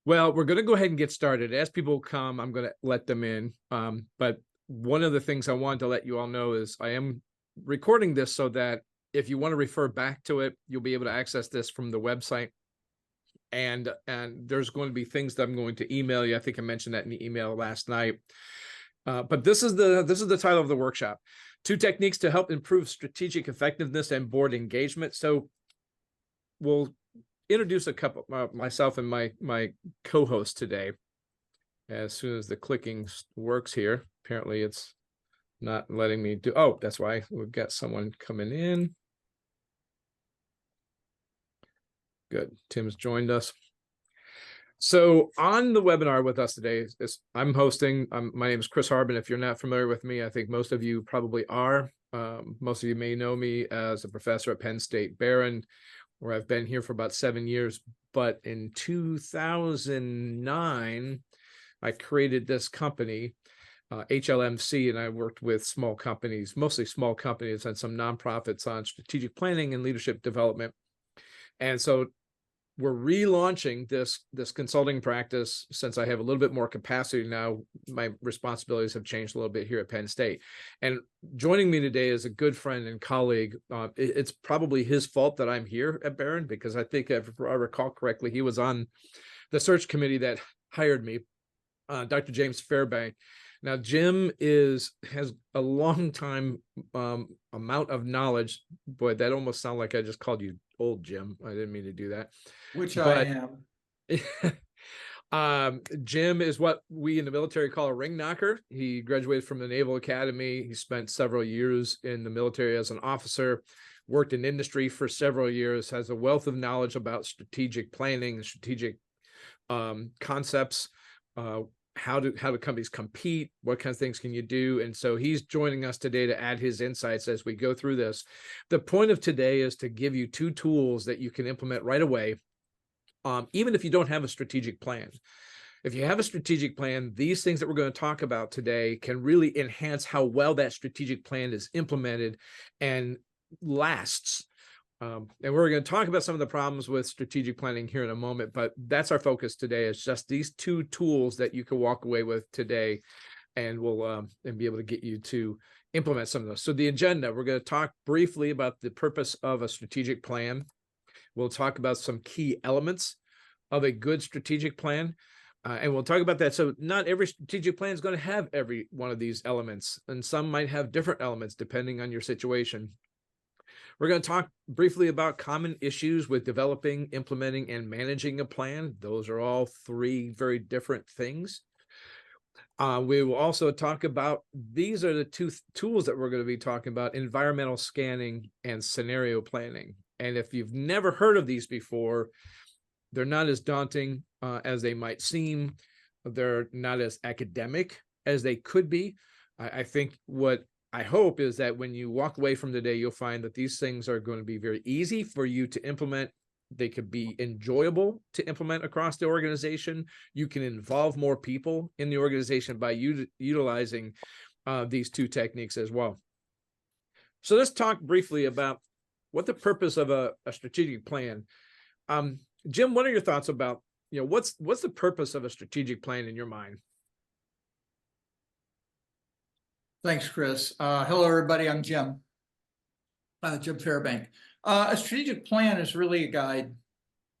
Well, we're going to go ahead and get started. As people come, I'm going to let them in. But one of the things I wanted to let you all know is I am recording this so that if you want to refer back to it, you'll be able to access this from the website. And there's going to be things that I'm going to email you. I think I mentioned that in the email last night. But this is the title of the workshop: 2 techniques to help improve strategic effectiveness and board engagement. So we'll introduce a couple, myself and my co-host today. As soon as the clicking works here, apparently it's not letting me do. Oh, that's why we've got someone coming in. Good. Tim's joined us. So on the webinar with us today, I'm hosting. My name is Chris Harben. If you're not familiar with me, I think most of you probably are. Most of you may know me as a professor at Penn State Barron, where I've been here for about 7 years. But in 2009, I created this company, HLMC, and I worked with small companies, mostly small companies and some nonprofits on strategic planning and leadership development. And so we're relaunching this consulting practice since I have a little bit more capacity now. My responsibilities have changed a little bit here at Penn State. And joining me today is a good friend and colleague. It's probably his fault that I'm here at Barron, because I think, if I recall correctly, he was on the search committee that hired me, Dr. James Fairbank. Now, Jim has a long time amount of knowledge. Boy, that almost sounded like I just called you old, Jim. I didn't mean to do that. Which I am. Jim is what we in the military call a ring knocker. He graduated from the Naval Academy. He spent several years in the military as an officer, worked in industry for several years, has a wealth of knowledge about strategic planning, strategic concepts, how do companies compete, what kinds of things can you do. And so he's joining us today to add his insights as we go through this. The point of today is to give you 2 tools that you can implement right away, even if you don't have a strategic plan. If you have a strategic plan, these things that we're going to talk about today can really enhance how well that strategic plan is implemented and lasts. And we're going to talk about some of the problems with strategic planning here in a moment, but that's our focus today. Is just these 2 tools that you can walk away with today, and we'll and be able to get you to implement some of those. So the agenda: we're going to talk briefly about the purpose of a strategic plan. We'll talk about some key elements of a good strategic plan, and we'll talk about that. So not every strategic plan is going to have every one of these elements, and some might have different elements depending on your situation. We're going to talk briefly about common issues with developing, implementing, and managing a plan. Those are all 3 very different things. We will also talk about, these are the 2 tools that we're going to be talking about: environmental scanning and scenario planning. And if you've never heard of these before, they're not as daunting as they might seem. They're not as academic as they could be. I think what I hope is that when you walk away from today, you'll find that these things are going to be very easy for you to implement. They could be enjoyable to implement across the organization. You can involve more people in the organization by utilizing these 2 techniques as well. So let's talk briefly about what the purpose of a strategic plan. Jim, what are your thoughts about, what's the purpose of a strategic plan in your mind? Thanks, Chris. Hello, everybody. I'm Jim. Jim Fairbank. A strategic plan is really a guide.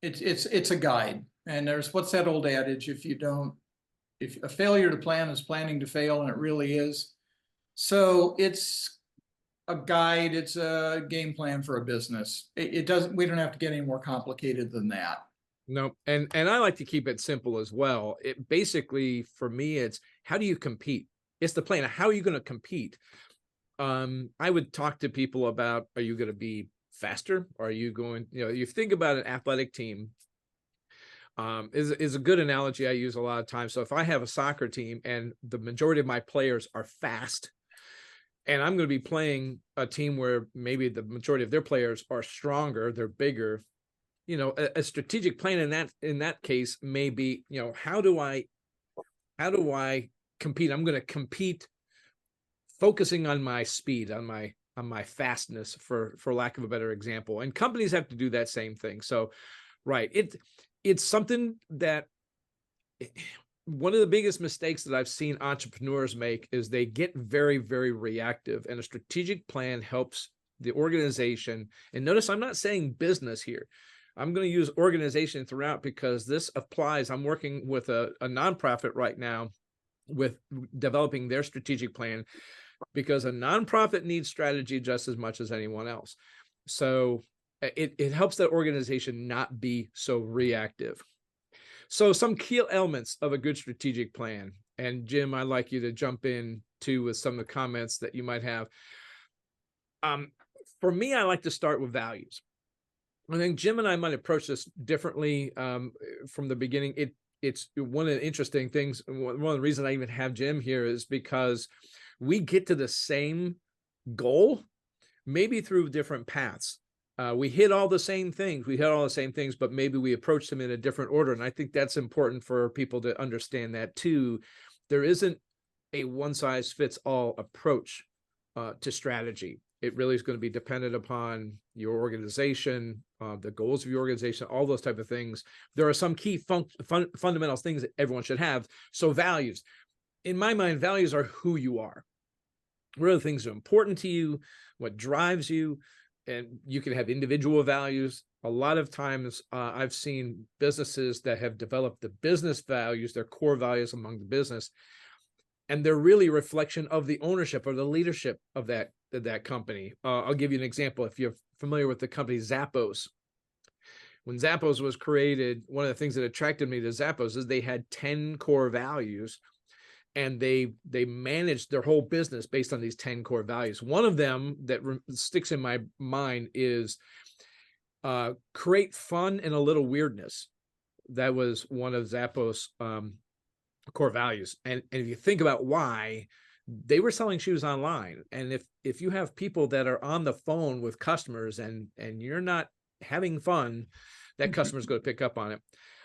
It's a guide. And there's, what's that old adage? If a failure to plan is planning to fail, and it really is. So it's a guide. It's a game plan for a business. We don't have to get any more complicated than that. No, and I like to keep it simple as well. It basically, for me, it's how do you compete? It's the plan. How are you going to compete? I would talk to people about, are you going to be faster? Or are you going, you think about an athletic team, is a good analogy I use a lot of times. So if I have a soccer team and the majority of my players are fast, and I'm going to be playing a team where maybe the majority of their players are stronger, they're bigger, a strategic plan in that case may be, how do I compete? I'm going to compete focusing on my speed, on my fastness, for lack of a better example. And companies have to do that same thing. So, right, it's something that one of the biggest mistakes that I've seen entrepreneurs make is they get very, very reactive, and a strategic plan helps the organization. And notice I'm not saying business here. I'm going to use organization throughout because this applies. I'm working with a nonprofit right now with developing their strategic plan, because a nonprofit needs strategy just as much as anyone else. So it helps that organization not be so reactive. So some key elements of a good strategic plan. And Jim, I'd like you to jump in too with some of the comments that you might have. For me, I like to start with values. I think Jim and I might approach this differently from the beginning. It's one of the interesting things. One of the reasons I even have Jim here is because we get to the same goal, maybe through different paths. We hit all the same things, but maybe we approach them in a different order. And I think that's important for people to understand that too. There isn't a one-size-fits-all approach to strategy. It really is going to be dependent upon your organization, the goals of your organization, all those type of things. There are some key fundamental things that everyone should have. So values, in my mind, values are who you are. What are the things that are important to you? What drives you? And you can have individual values. A lot of times I've seen businesses that have developed the business values, their core values among the business, and they're really a reflection of the ownership or the leadership of that company. I'll give you an example. If you're familiar with the company Zappos, when Zappos was created, one of the things that attracted me to Zappos is they had 10 core values, and they managed their whole business based on these 10 core values. One of them that sticks in my mind is create fun and a little weirdness. That was one of Zappos' core values. And if you think about why, they were selling shoes online. And if you have people that are on the phone with customers and you're not having fun, that customer's going to pick up on it.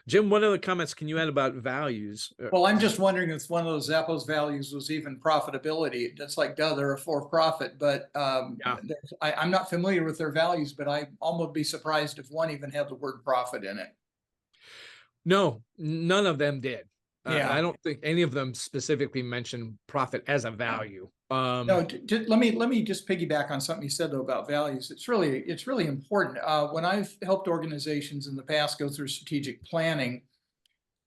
Jim, what other comments can you add about values? Well, I'm just wondering if one of those Zappos values was even profitability. It's like, duh, they're a for-profit, but Yeah. I'm not familiar with their values, but I almost be surprised if one even had the word profit in it. No, none of them did. Yeah. I don't think any of them specifically mentioned profit as a value. No, let me just piggyback on something you said though about values. It's really important. When I've helped organizations in the past go through strategic planning,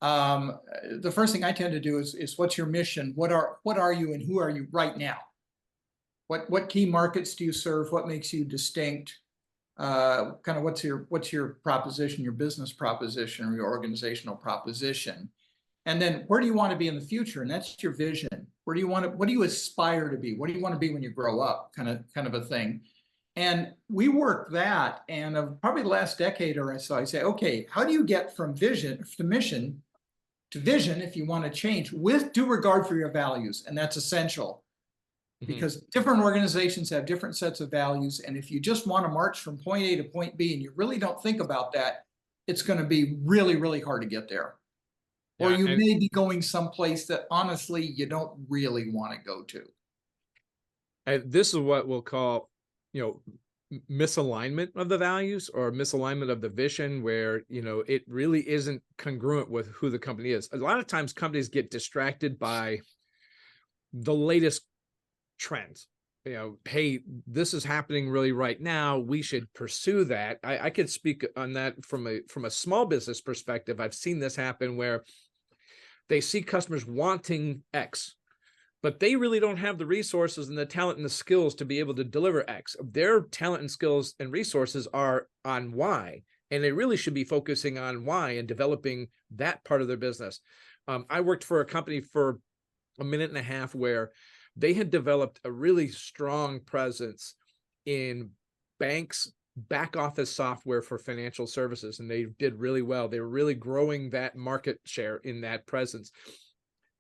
the first thing I tend to do is what's your mission? What are you and who are you right now? What key markets do you serve? What makes you distinct? Kind of what's your proposition, your business proposition, or your organizational proposition? And then where do you want to be in the future? And that's your vision. What do you aspire to be? What do you want to be when you grow up? Kind of a thing. And we work that, and probably the last decade or so, I say, okay, how do you get from vision to mission to vision if you want to change with due regard for your values? And that's essential because different organizations have different sets of values. And if you just want to march from point A to point B and you really don't think about that, it's going to be really, really hard to get there. Or you may be going someplace that honestly you don't really want to go to. And this is what we'll call, misalignment of the values or misalignment of the vision, where, it really isn't congruent with who the company is. A lot of times companies get distracted by the latest trends. Hey, this is happening really right now. We should pursue that. I could speak on that from a small business perspective. I've seen this happen where they see customers wanting X, but they really don't have the resources and the talent and the skills to be able to deliver X. Their talent and skills and resources are on Y, and they really should be focusing on Y and developing that part of their business. I worked for a company for a minute and a half where they had developed a really strong presence in banks, back office software for financial services, and they did really well. They were really growing that market share in that presence.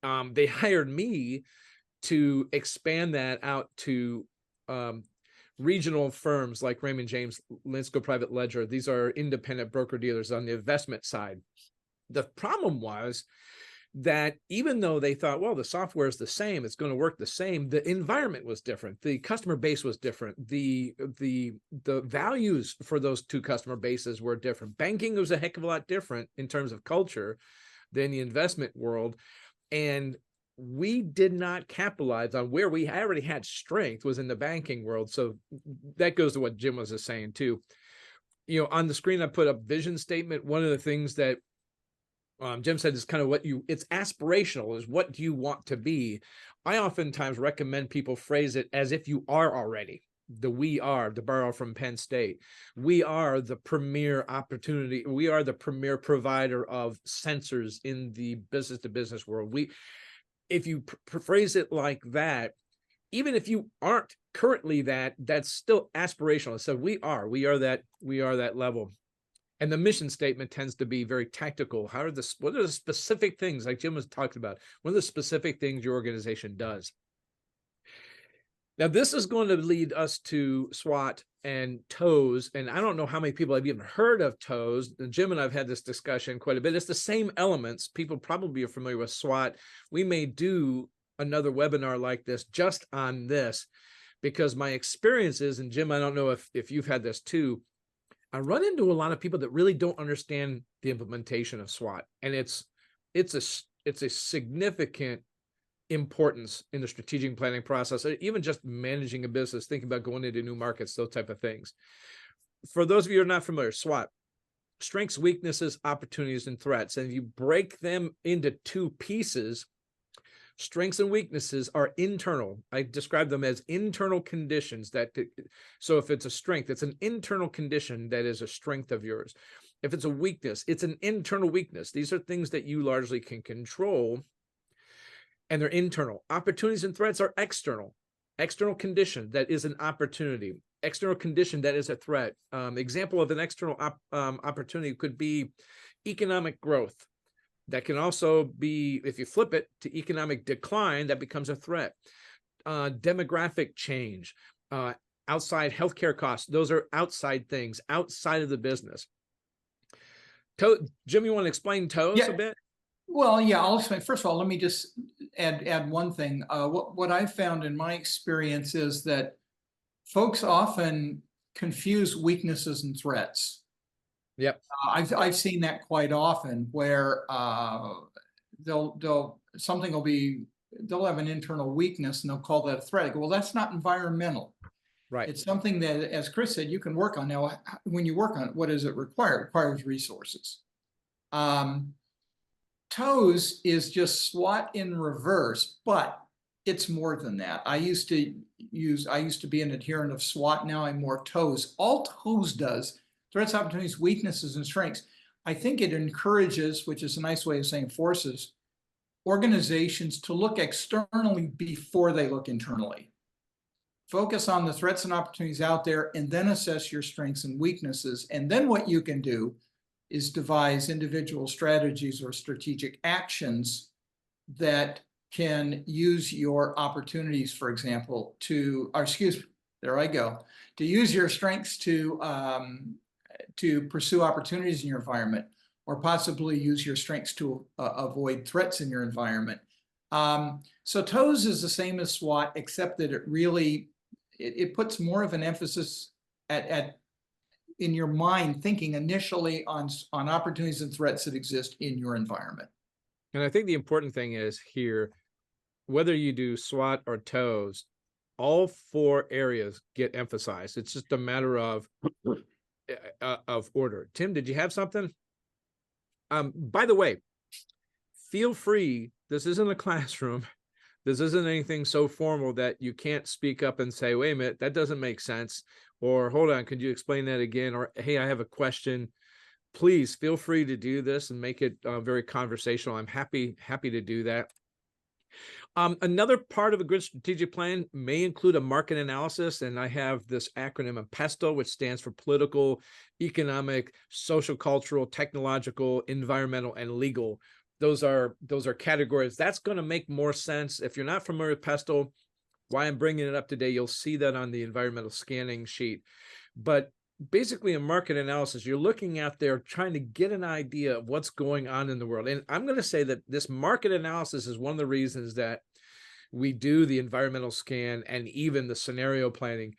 They hired me to expand that out to regional firms like Raymond James, Linsco Private Ledger. These are independent broker dealers on the investment side. The problem was that even though they thought, well, the software is the same, it's going to work the same, the environment was different, the customer base was different, the values for those two customer bases were different. Banking was a heck of a lot different in terms of culture than the investment world. And we did not capitalize on where we already had strength was in the banking world. So that goes to what Jim was just saying too. You know, on the screen, I put up vision statement. One of the things that Jim said is kind of it's aspirational, is what do you want to be? I oftentimes recommend people phrase it as if you are already. We are, to borrow from Penn State, we are the premier opportunity. We are the premier provider of sensors in the business to business world. If you phrase it like that, even if you aren't currently that's still aspirational. So we are that level. And the mission statement tends to be very tactical. What are the specific things, like Jim was talking about, what are the specific things your organization does? Now, this is going to lead us to SWOT and TOES. And I don't know how many people have even heard of TOES. Jim and I've had this discussion quite a bit. It's the same elements. People probably are familiar with SWOT. We may do another webinar like this just on this, because my experience is, and Jim, I don't know if you've had this too, I run into a lot of people that really don't understand the implementation of SWOT. And it's a significant importance in the strategic planning process, or even just managing a business, thinking about going into new markets, those type of things. For those of you who are not familiar, SWOT, strengths, weaknesses, opportunities, and threats. And if you break them into two pieces, strengths and weaknesses are internal. I describe them as internal conditions so if it's a strength, it's an internal condition that is a strength of yours. If it's a weakness, it's an internal weakness. These are things that you largely can control, and they're internal. Opportunities and threats are external. External condition that is an opportunity. External condition that is a threat. Example of an external opportunity could be economic growth. That can also be, if you flip it to economic decline, that becomes a threat. Demographic change, outside healthcare costs, those are outside things, outside of the business. Jim, you want to explain TOES a bit? Well, yeah, I'll explain. First of all, let me just add one thing. What I've found in my experience is that folks often confuse weaknesses and threats. Yep. I've seen that quite often, where they'll have an internal weakness and they'll call that a threat. I go, well, that's not environmental. Right. It's something that, as Chris said, you can work on. Now, when you work on it, what does it require? It requires resources. TOES is just SWOT in reverse, but it's more than that. I used to be an adherent of SWOT. Now I'm more TOES. All TOES does, threats, opportunities, weaknesses, and strengths, I think it encourages, which is a nice way of saying forces, organizations to look externally before they look internally. Focus on the threats and opportunities out there, and then assess your strengths and weaknesses. And then what you can do is devise individual strategies or strategic actions that can use your opportunities, for example, to use your strengths to pursue opportunities in your environment, or possibly use your strengths to avoid threats in your environment. So TOES is the same as SWOT, except that it puts more of an emphasis in your mind, thinking initially on opportunities and threats that exist in your environment. And I think the important thing is here, whether you do SWOT or TOES, all four areas get emphasized. It's just a matter of order. Tim, did you have something? By the way, feel free. This isn't a classroom. This isn't anything so formal that you can't speak up and say, wait a minute, that doesn't make sense. Or hold on, could you explain that again? Or, hey, I have a question. Please feel free to do this and make it very conversational. I'm happy to do that. Another part of a good strategic plan may include a market analysis. And I have this acronym of PESTO, which stands for political, economic, social, cultural, technological, environmental, and legal. Those are categories. That's going to make more sense. If you're not familiar with PESTO, why I'm bringing it up today, you'll see that on the environmental scanning sheet. But basically, a market analysis, you're looking out there trying to get an idea of what's going on in the world. And I'm going to say that this market analysis is one of the reasons that we do the environmental scan and even the scenario planning,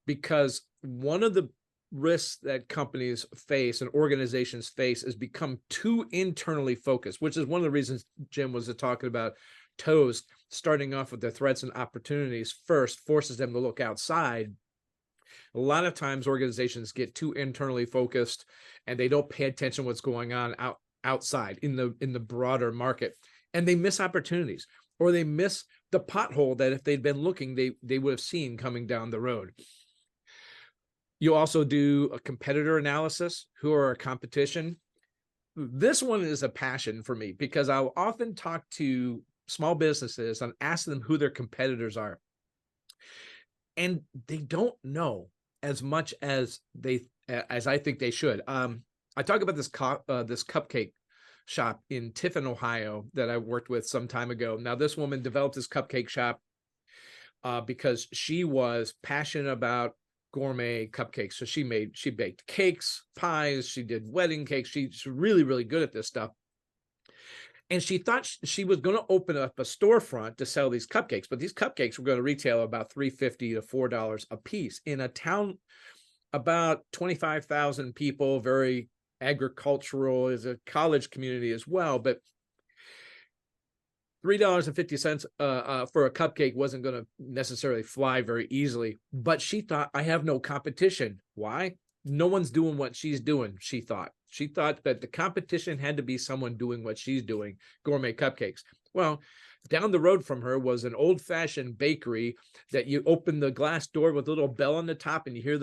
because one of the risks that companies face and organizations face is become too internally focused, which is one of the reasons Jim was talking about Toast starting off with the threats and opportunities first forces them to look outside. A lot of times organizations get too internally focused and they don't pay attention to what's going on outside in the broader market, and they miss opportunities, or they miss the pothole that if they'd been looking, they would have seen coming down the road. You also do a competitor analysis. Who are our competition? This one is a passion for me because I'll often talk to small businesses and ask them who their competitors are. And they don't know as much as I think they should. I talk about this cupcake shop in Tiffin, Ohio, that I worked with some time ago. Now, this woman developed this cupcake shop because she was passionate about gourmet cupcakes. So she baked cakes, pies, she did wedding cakes. She's really, really good at this stuff. And she thought she was going to open up a storefront to sell these cupcakes, but these cupcakes were going to retail about $3.50 to $4 a piece in a town about 25,000 people, very agricultural, is a college community as well, but $3.50 for a cupcake wasn't going to necessarily fly very easily. But she thought, I have no competition. Why? No one's doing what she's doing, she thought. She thought that the competition had to be someone doing what she's doing, gourmet cupcakes. Well, down the road from her was an old-fashioned bakery that you open the glass door with a little bell on the top, and you hear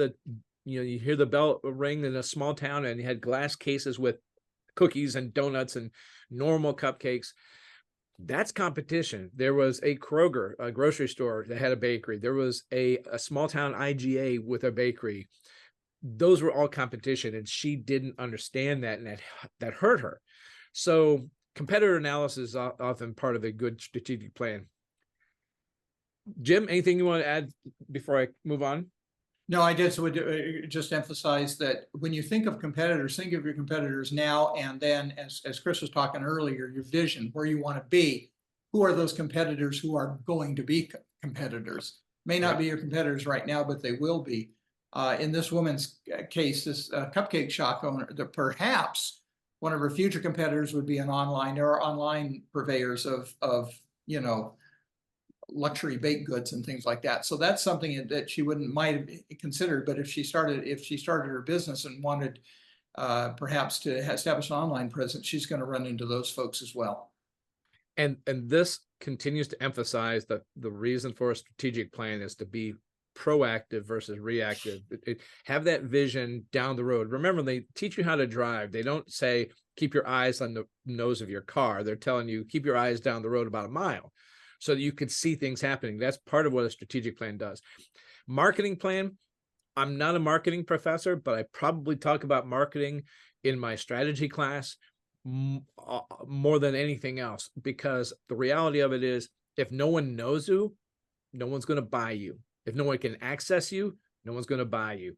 the bell ring in a small town, and you had glass cases with cookies and donuts and normal cupcakes. That's competition. There was a Kroger, a grocery store that had a bakery. There was a small town IGA with a bakery. Those were all competition, and she didn't understand that, and that hurt her. So competitor analysis is often part of a good strategic plan. Jim, anything you want to add before I move on? No, I did. So just emphasize that when you think of competitors, think of your competitors now and then, as Chris was talking earlier, your vision, where you want to be. Who are those competitors who are going to be competitors? May not be your competitors right now, but they will be. In this woman's case, this cupcake shop owner, that perhaps one of her future competitors would be an online. There are online purveyors of luxury baked goods and things like that. So that's something that she might have considered. But if she started her business and wanted perhaps to establish an online presence, she's going to run into those folks as well. And this continues to emphasize that the reason for a strategic plan is to be proactive versus reactive. Have that vision down the road. Remember, they teach you how to drive. They don't say keep your eyes on the nose of your car. They're telling you keep your eyes down the road about a mile so that you could see things happening. That's part of what a strategic plan does. Marketing plan. I'm not a marketing professor, but I probably talk about marketing in my strategy class more than anything else, because the reality of it is if no one knows you, no one's going to buy you. If no one can access you, no one's going to buy you.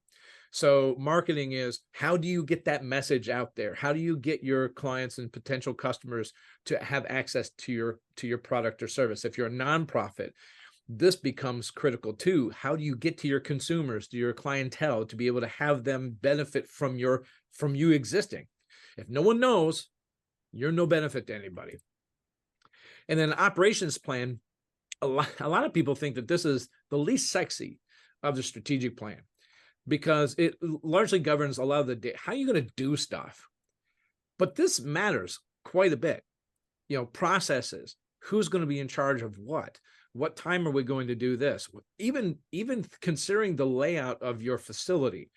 So marketing is, how do you get that message out there? How do you get your clients and potential customers to have access to your product or service? If you're a nonprofit, this becomes critical too. How do you get to your consumers, to your clientele, to be able to have them benefit from you existing? If no one knows, you're no benefit to anybody. And then an operations plan. A lot of people think that this is the least sexy of the strategic plan because it largely governs a lot of the day. How are you going to do stuff? But this matters quite a bit. Processes, who's going to be in charge of what time are we going to do this? Even considering the layout of your facility.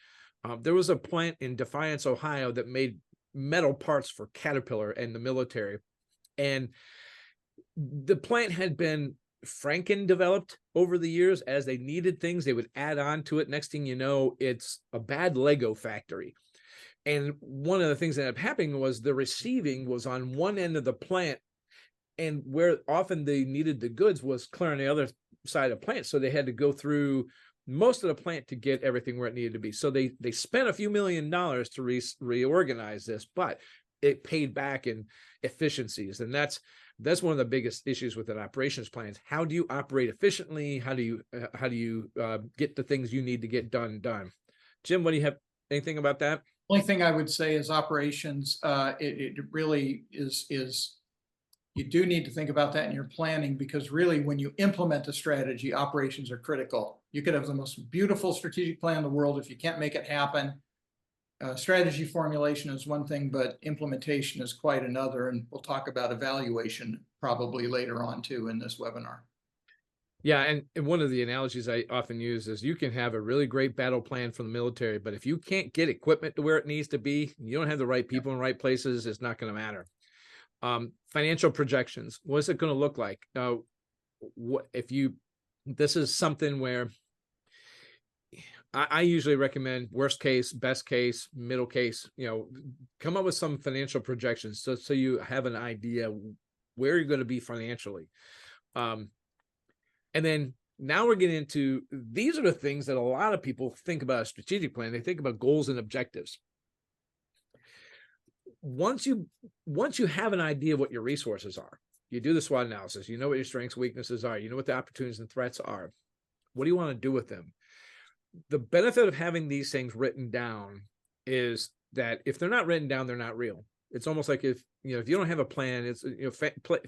There was a plant in Defiance, Ohio that made metal parts for Caterpillar and the military. And the plant had been Franken developed over the years. As they needed things, they would add on to it. Next thing you know, it's a bad Lego factory. And one of the things that ended up happening was the receiving was on one end of the plant, and where often they needed the goods was clear on the other side of the plant. So they had to go through most of the plant to get everything where it needed to be. So they spent a few $1 million to reorganize this, but it paid back in efficiencies. And that's one of the biggest issues with an operations plan. How do you operate efficiently? How do you get the things you need to get done? Jim, what do you have? Anything about that? Only thing I would say is operations, it really is, you do need to think about that in your planning, because really when you implement a strategy, operations are critical. You could have the most beautiful strategic plan in the world. If you can't make it happen, strategy formulation is one thing, but implementation is quite another. And we'll talk about evaluation probably later on too in this webinar. Yeah, and one of the analogies I often use is you can have a really great battle plan for the military, but if you can't get equipment to where it needs to be, you don't have the right people in the right places, it's not going to matter. Financial projections, what's it going to look like? What if you, this is something where I usually recommend worst case, best case, middle case, come up with some financial projections so you have an idea where you're going to be financially. And then now we're getting into, these are the things that a lot of people think about a strategic plan. They think about goals and objectives. Once you have an idea of what your resources are, you do the SWOT analysis, you know what your strengths, weaknesses are, you know what the opportunities and threats are. What do you want to do with them? The benefit of having these things written down is that if they're not written down, they're not real. It's almost like if you don't have a plan, it's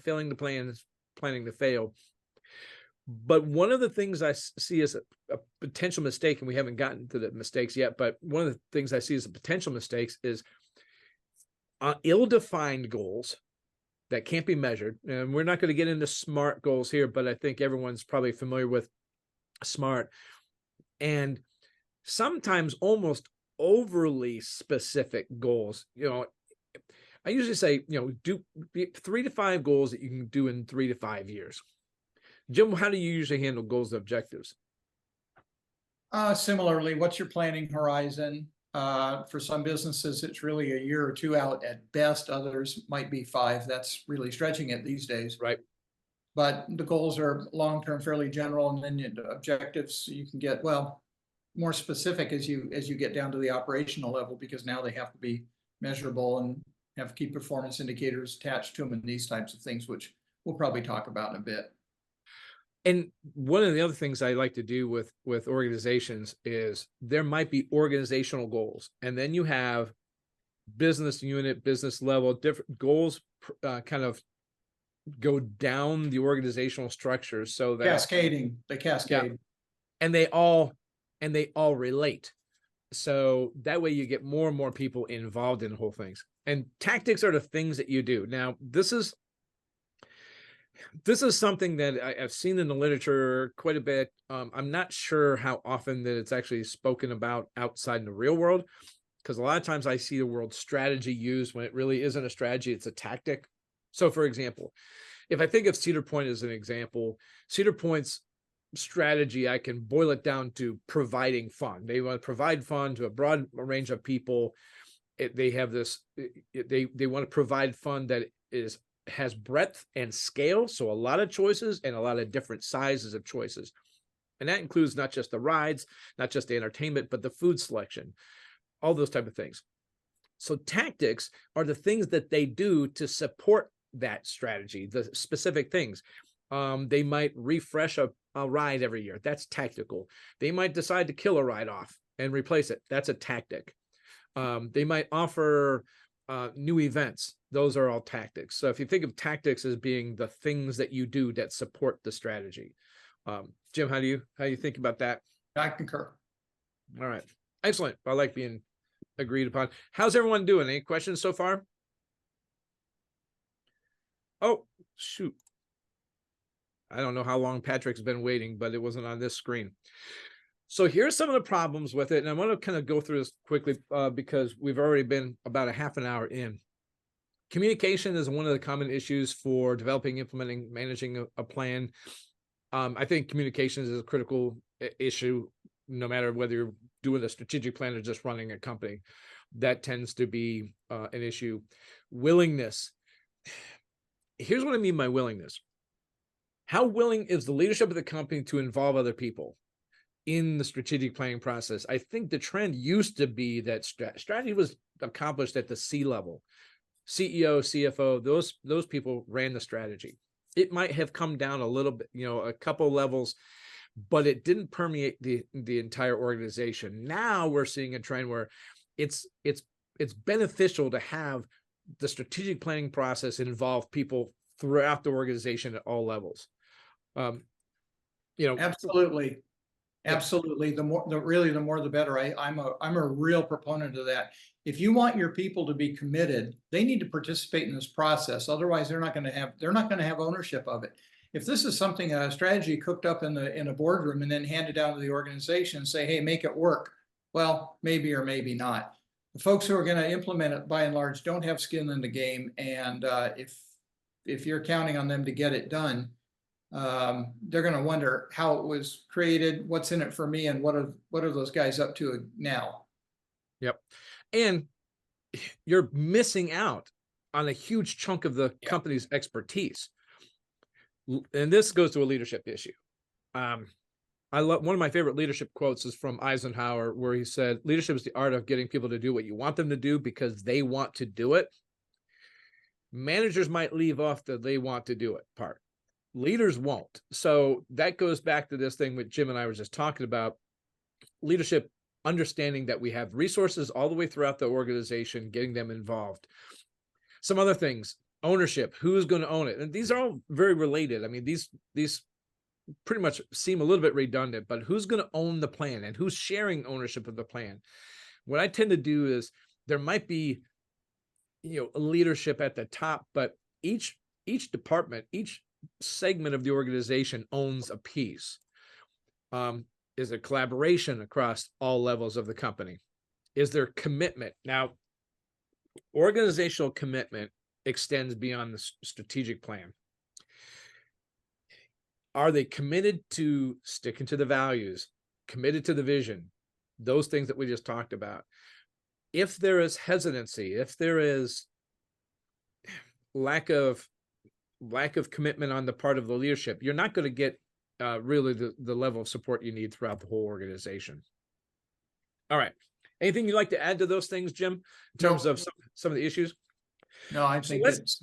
failing the plan is planning to fail. But one of the things I see as a potential mistake, and we haven't gotten to the mistakes yet, but one of the things I see as a potential mistakes is ill-defined goals that can't be measured. And we're not going to get into SMART goals here, but I think everyone's probably familiar with SMART. And sometimes almost overly specific goals. I usually say, do 3 to 5 goals that you can do in 3 to 5 years. Jim, how do you usually handle goals and objectives? Similarly, what's your planning horizon? For some businesses, it's really a year or two out at best. Others might be 5. That's really stretching it these days. Right. But the goals are long-term, fairly general, and then the objectives you can get, well, more specific as you get down to the operational level, because now they have to be measurable and have key performance indicators attached to them and these types of things, which we'll probably talk about in a bit. And one of the other things I like to do with organizations is there might be organizational goals, and then you have business unit, business level, different goals kind of go down the organizational structure so that they cascade. Yeah, and they all relate. So that way you get more and more people involved in the whole things. And tactics are the things that you do. Now, this is something that I've seen in the literature quite a bit. I'm not sure how often that it's actually spoken about outside in the real world, because a lot of times I see the word strategy used when it really isn't a strategy, it's a tactic. So for example, if I think of Cedar Point as an example, Cedar Point's strategy, I can boil it down to providing fun. They want to provide fun to a broad range of people. They have this, they want to provide fun that has breadth and scale. So a lot of choices and a lot of different sizes of choices. And that includes not just the rides, not just the entertainment, but the food selection, all those type of things. So tactics are the things that they do to support that strategy, the specific things. They might refresh a ride every year. That's tactical. They might decide to kill a ride off and replace it. That's a tactic. They might offer new events. Those are all tactics. So if you think of tactics as being the things that you do that support the strategy. Jim, how do you think about that? I concur. All right. Excellent. I like being agreed upon. How's everyone doing? Any questions so far? Oh, shoot. I don't know how long Patrick's been waiting, but it wasn't on this screen. So here's some of the problems with it. And I want to kind of go through this quickly because we've already been about a half an hour in. Communication is one of the common issues for developing, implementing, managing a plan. I think communications is a critical issue, no matter whether you're doing a strategic plan or just running a company. That tends to be an issue. Willingness. Here's what I mean by willingness. How willing is the leadership of the company to involve other people in the strategic planning process? I think the trend used to be that strategy was accomplished at the C level. CEO, CFO, those people ran the strategy. It might have come down a little bit, a couple levels but it didn't permeate the entire organization. Now we're seeing a trend where it's beneficial to have the strategic planning process involve people throughout the organization at all levels. Absolutely. Absolutely. The more the better. I'm a real proponent of that. If you want your people to be committed, they need to participate in this process. Otherwise, they're not going to have ownership of it. If this is something, a strategy cooked up in a boardroom and then handed down to the organization and say, hey, make it work. Well, maybe or maybe not. The folks who are going to implement it by and large don't have skin in the game. And if you're counting on them to get it done, they're going to wonder how it was created, what's in it for me, and what are those guys up to now. Yep. And you're missing out on a huge chunk of the company's expertise. And this goes to a leadership issue. I love, one of my favorite leadership quotes is from Eisenhower, where he said, leadership is the art of getting people to do what you want them to do because they want to do it. Managers might leave off the they want to do it part. Leaders won't. So that goes back to this thing that Jim and I were just talking about. Leadership, understanding that we have resources all the way throughout the organization, getting them involved. Some other things, ownership, who's going to own it? And these are all very related. I mean, these pretty much seem a little bit redundant, but who's going to own the plan and who's sharing ownership of the plan? What I tend to do is there might be, a leadership at the top, but each department, each segment of the organization owns a piece. Is there collaboration across all levels of the company? Is there commitment? Now, organizational commitment extends beyond the strategic plan. Are they committed to sticking to the values, committed to the vision, those things that we just talked about? If there is hesitancy, if there is lack of commitment on the part of the leadership, you're not going to get really the level of support you need throughout the whole organization. All right. Anything you'd like to add to those things, Jim, in terms of some of the issues? No, I think it's...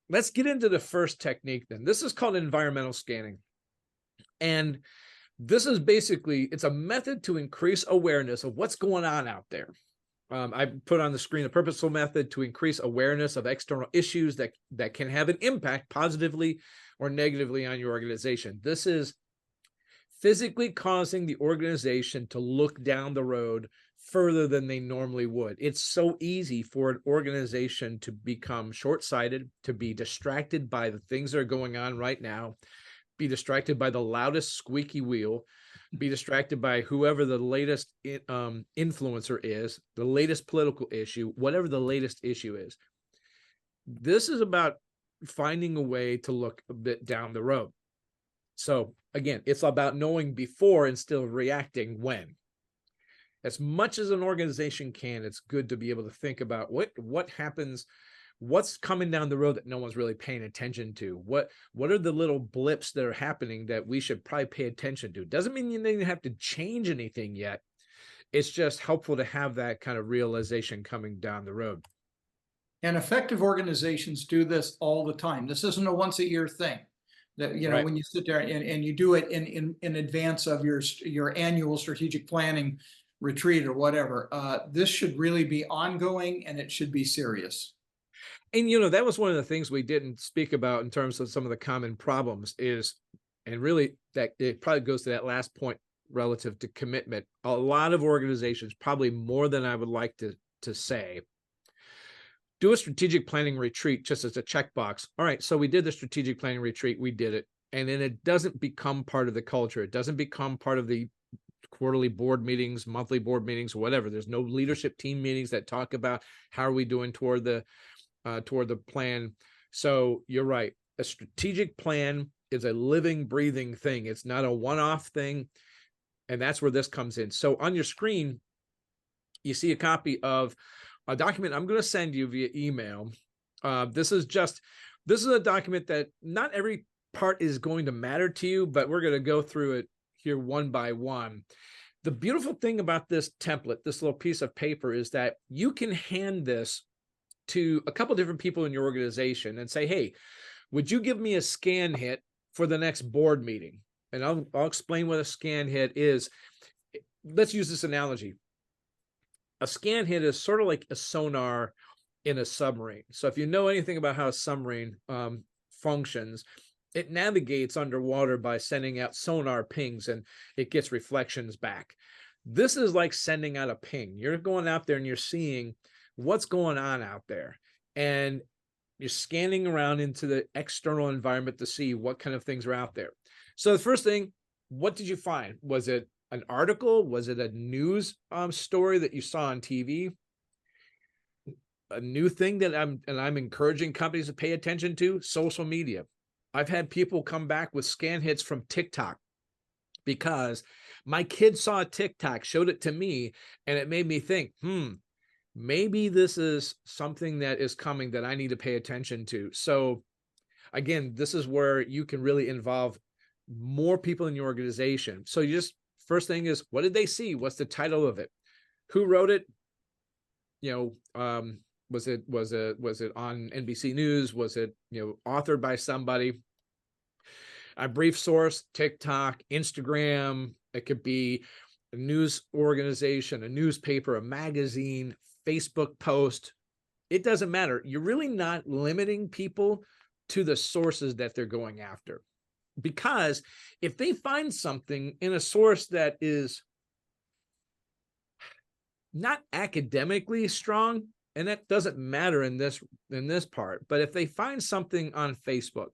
Let's get into the first technique then. This is called environmental scanning. And this is basically, it's a method to increase awareness of what's going on out there. I put on the screen a purposeful method to increase awareness of external issues that can have an impact positively or negatively on your organization. This is physically causing the organization to look down the road further than they normally would. It's so easy for an organization to become short-sighted, to be distracted by the things that are going on right now, be distracted by the loudest squeaky wheel, be distracted by whoever the latest influencer is, the latest political issue, whatever the latest issue is. This is about finding a way to look a bit down the road. So again, it's about knowing before and still reacting when. As much as an organization can, it's good to be able to think about what happens, what's coming down the road that no one's really paying attention to. What are the little blips that are happening that we should probably pay attention to? Doesn't mean you didn't have to change anything yet. It's just helpful to have that kind of realization coming down the road. And effective organizations do this all the time. This isn't a once a year thing. That, right. When you sit there and you do it in advance of your annual strategic planning retreat or whatever, this should really be ongoing and it should be serious. And, that was one of the things we didn't speak about in terms of some of the common problems is, and really that it probably goes to that last point relative to commitment. A lot of organizations, probably more than I would like to say, do a strategic planning retreat just as a checkbox. All right, so we did the strategic planning retreat, we did it. And then it doesn't become part of the culture. It doesn't become part of the quarterly board meetings, monthly board meetings, whatever. There's no leadership team meetings that talk about how are we doing toward the plan. So you're right. A strategic plan is a living, breathing thing. It's not a one-off thing. And that's where this comes in. So on your screen, you see a copy of a document I'm going to send you via email. This is a document that not every part is going to matter to you, but we're going to go through it here one by one. The beautiful thing about this template, this little piece of paper, is that you can hand this to a couple different people in your organization and say, hey, would you give me a scan hit for the next board meeting? and I'll explain what a scan hit is. Let's use this analogy. A scan hit is sort of like a sonar in a submarine. So if you know anything about how a submarine functions, it navigates underwater by sending out sonar pings and it gets reflections back. This is like sending out a ping. You're going out there and you're seeing what's going on out there. And you're scanning around into the external environment to see what kind of things are out there. So the first thing, what did you find? Was it an article? Was it a news story that you saw on TV? A new thing that I'm encouraging companies to pay attention to, social media. I've had people come back with scan hits from TikTok because my kid saw a TikTok, showed it to me, and it made me think, maybe this is something that is coming that I need to pay attention to. So again, this is where you can really involve more people in your organization. So you just, first thing is, what did they see? What's the title of it? Who wrote it? Was it on NBC News? Was it, authored by somebody? A brief source, TikTok, Instagram. It could be a news organization, a newspaper, a magazine, Facebook post. It doesn't matter. You're really not limiting people to the sources that they're going after. Because if they find something in a source that is not academically strong, and that doesn't matter in this part, but if they find something on Facebook,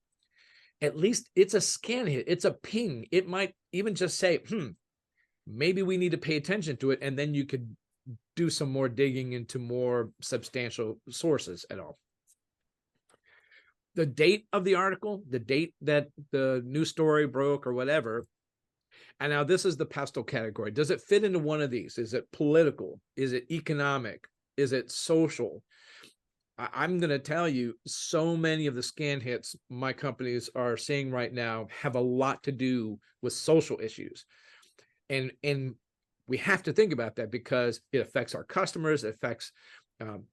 at least it's a scan hit, it's a ping. It might even just say, maybe we need to pay attention to it. And then you could do some more digging into more substantial sources at all. The date of the article, the date that the news story broke or whatever. And now this is the pestle category. Does it fit into one of these? Is it political? Is it economic? Is it social? I'm going to tell you, so many of the scan hits my companies are seeing right now have a lot to do with social issues. And we have to think about that because it affects our customers, it affects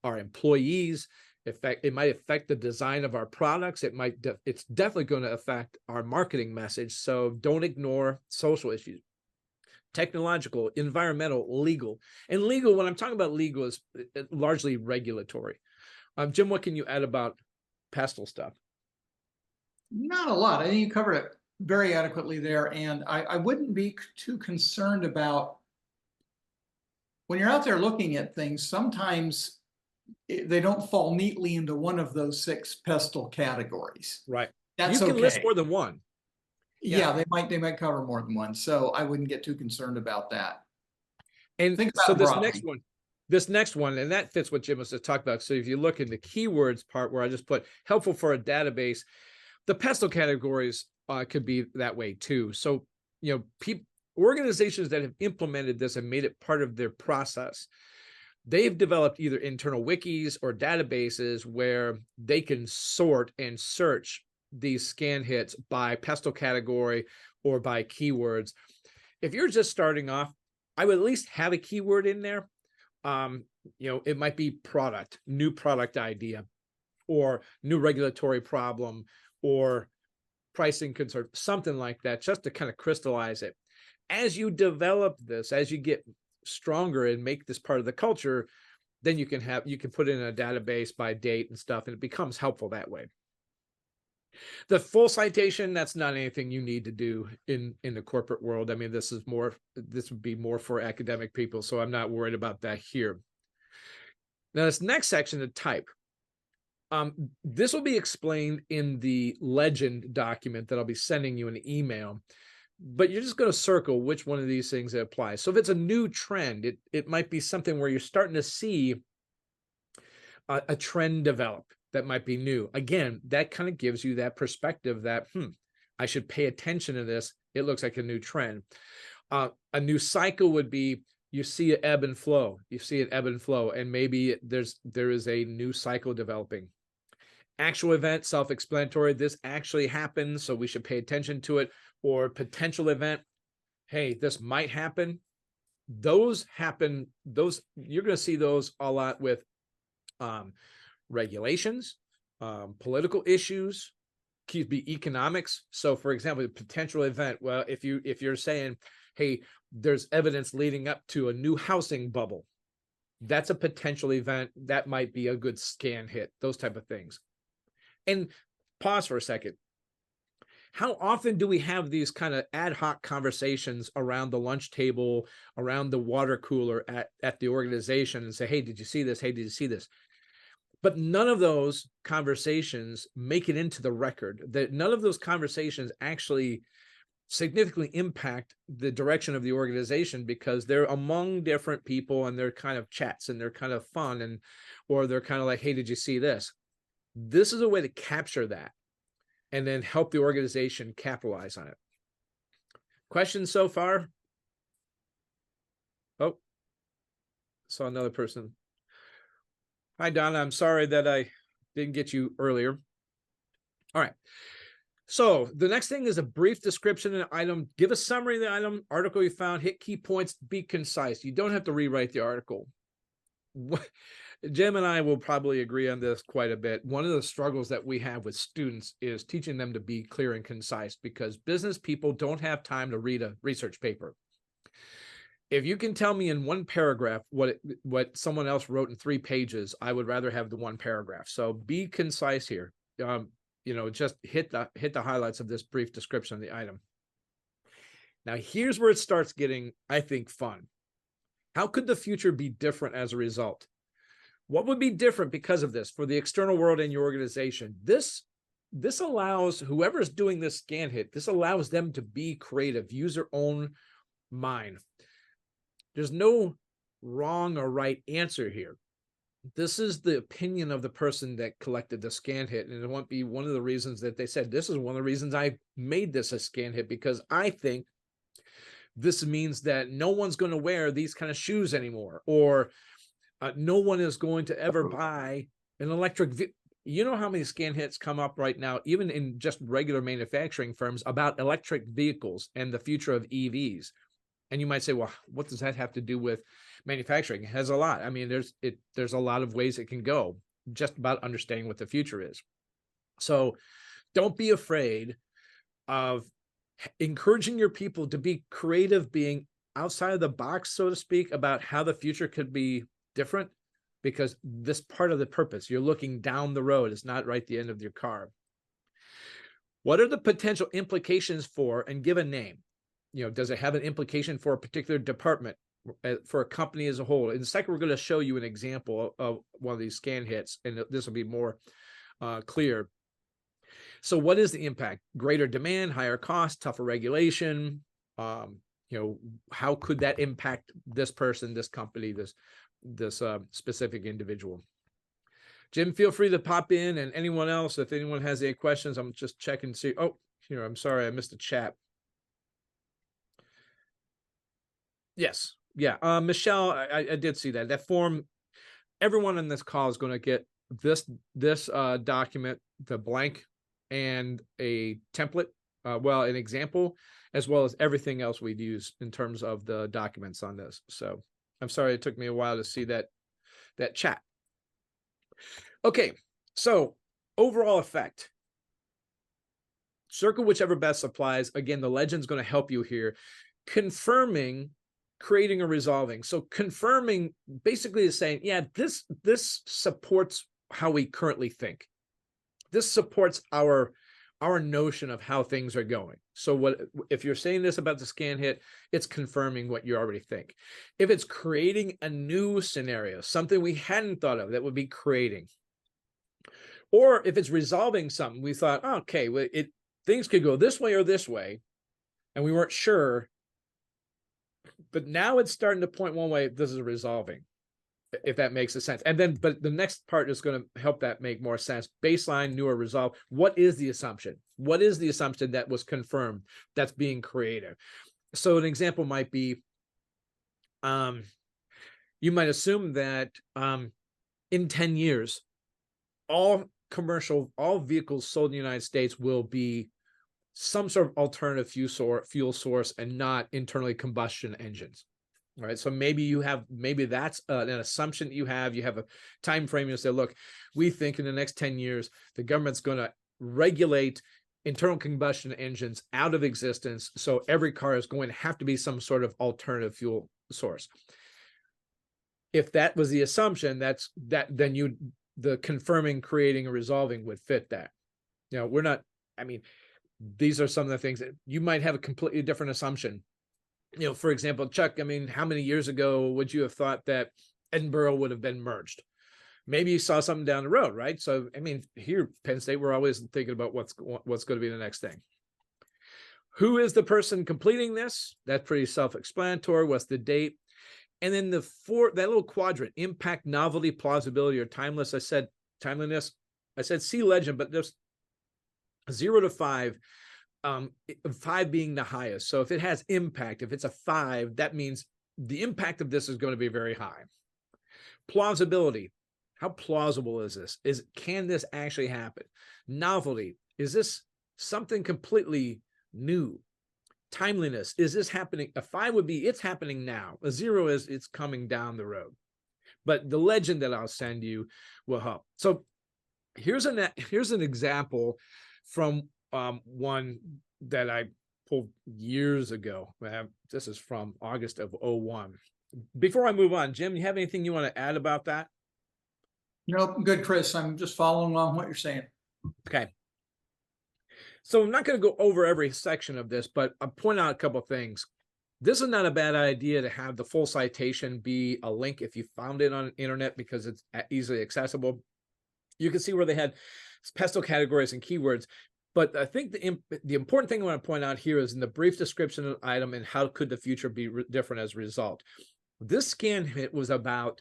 our employees, it might affect the design of our products. It's definitely going to affect our marketing message. So don't ignore social issues. Technological, environmental, legal. And legal, when I'm talking about legal, is largely regulatory. Jim, what can you add about pestle stuff? Not a lot. I think you covered it very adequately there. And I wouldn't be too concerned about when you're out there looking at things, sometimes they don't fall neatly into one of those 6 pestle categories. Right. That's you can okay. list more than one. Yeah, they might cover more than one. So I wouldn't get too concerned about that. And think about so this broadly. next one, and that fits what Jim was just talking about. So if you look in the keywords part where I just put helpful for a database, the pestle categories could be that way too. So, organizations that have implemented this and made it part of their process, they've developed either internal wikis or databases where they can sort and search these scan hits by pestle category or by keywords. If you're just starting off, I would at least have a keyword in there. It might be product, new product idea, or new regulatory problem, or pricing concern, something like that, just to kind of crystallize it. As you develop this, as you get stronger and make this part of the culture, then you can put in a database by date and stuff, and it becomes helpful that way. The full citation, that's not anything you need to do in the corporate world. I mean, this would be more for academic people, so I'm not worried about that here. Now, this next section, the type. This will be explained in the legend document that I'll be sending you an email, but you're just going to circle which one of these things it applies. So if it's a new trend, it might be something where you're starting to see a trend develop that might be new. Again, that kind of gives you that perspective that, I should pay attention to this. It looks like a new trend. A new cycle would be, you see an ebb and flow. You see an ebb and flow, and maybe there is a new cycle developing. Actual event, self-explanatory. This actually happened, so we should pay attention to it. Or potential event. Hey, this might happen. Those happen. You're going to see those a lot with regulations, political issues, be economics. So for example, a potential event, well, if you're saying, hey, there's evidence leading up to a new housing bubble, that's a potential event that might be a good scan hit, those type of things. And pause for a second. How often do we have these kind of ad hoc conversations around the lunch table, around the water cooler at the organization, and say, hey, did you see this? Hey, did you see this? But none of those conversations make it into the record. That none of those conversations actually significantly impact the direction of the organization, because they're among different people and they're kind of chats and they're kind of fun, and or they're kind of like, hey, did you see this? This is a way to capture that and then help the organization capitalize on it. Questions so far? Oh, saw another person. Hi, Donna. I'm sorry that I didn't get you earlier. All right. So the next thing is a brief description of the item. Give a summary of the item, article you found, hit key points, be concise. You don't have to rewrite the article. Jim and I will probably agree on this quite a bit. One of the struggles that we have with students is teaching them to be clear and concise, because business people don't have time to read a research paper. If you can tell me in one paragraph what someone else wrote in 3 pages, I would rather have the one paragraph. So be concise here. Just hit the highlights of this brief description of the item. Now, here's where it starts getting, I think, fun. How could the future be different as a result? What would be different because of this for the external world and your organization? This allows whoever's doing this scan hit, this allows them to be creative, use their own mind. There's no wrong or right answer here. This is the opinion of the person that collected the scan hit. And it won't be one of the reasons that they said, this is one of the reasons I made this a scan hit, because I think this means that no one's going to wear these kind of shoes anymore, or no one is going to ever buy an electric vehicle. You know how many scan hits come up right now, even in just regular manufacturing firms, about electric vehicles and the future of EVs. And you might say, well, what does that have to do with manufacturing? It has a lot. I mean, there's a lot of ways it can go, just about understanding what the future is. So don't be afraid of encouraging your people to be creative, being outside of the box, so to speak, about how the future could be different, because this part of the purpose, you're looking down the road. It's not right at the end of your car. What are the potential implications for, and give a name? Does it have an implication for a particular department, for a company as a whole? In a second, we're going to show you an example of one of these scan hits, and this will be more clear. So what is the impact? Greater demand, higher cost, tougher regulation. How could that impact this person, this company, this specific individual? Jim, feel free to pop in, and anyone else, if anyone has any questions, I'm just checking to see. Oh, here, I'm sorry, I missed the chat. Yes. Yeah. Michelle, I did see that. That form, everyone on this call is going to get this document, the blank, and a template, an example, as well as everything else we'd use in terms of the documents on this. So I'm sorry it took me a while to see that chat. Okay. So overall effect. Circle whichever best applies. Again, the legend's going to help you here. Confirming, creating, or resolving. So confirming basically is saying, yeah, this supports how we currently think. This supports our notion of how things are going. So if you're saying this about the scan hit, it's confirming what you already think. If it's creating a new scenario, something we hadn't thought of, that would be creating. Or if it's resolving something, we thought, okay, well, things could go this way or this way, and we weren't sure. But now it's starting to point one way. This is resolving, if that makes a sense. And then, but the next part is going to help that make more sense. Baseline, new, or resolve. What is the assumption? What is the assumption that was confirmed that's being created? So an example might be, you might assume that in 10 years, all vehicles sold in the United States will be some sort of alternative fuel source and not internally combustion engines. All right. So maybe that's an assumption that you have a time frame. You say, look, we think in the next 10 years, the government's going to regulate internal combustion engines out of existence. So every car is going to have to be some sort of alternative fuel source. If that was the assumption, then the confirming, creating, or resolving would fit that. We're not, I mean, these are some of the things that you might have a completely different assumption. For example, Chuck, I mean, how many years ago would you have thought that Edinburgh would have been merged? Maybe you saw something down the road, right? So, I mean, here, Penn State, we're always thinking about what's going to be the next thing. Who is the person completing this? That's pretty self-explanatory. What's the date? And then that little quadrant, impact, novelty, plausibility, or timeliness. I said see legend, but there's 0 to 5, 5 being the highest. So if it has impact, if it's a 5, that means the impact of this is going to be very high. Plausibility. How plausible is this? Can this actually happen? Novelty. Is this something completely new? Timeliness. Is this happening? A 5 would be it's happening now. A 0 is it's coming down the road. But the legend that I'll send you will help. So here's an example from one that I pulled years ago. This is from August of 2001. Before I move on, Jim, you have anything you want to add about that? Nope, good, Chris. I'm just following along what you're saying. Okay. So I'm not going to go over every section of this, but I'll point out a couple of things. This is not a bad idea to have the full citation be a link if you found it on the internet because it's easily accessible. You can see where they had pestle categories and keywords. But I think the important thing I want to point out here is in the brief description of the item and how could the future be different as a result. This scan hit was about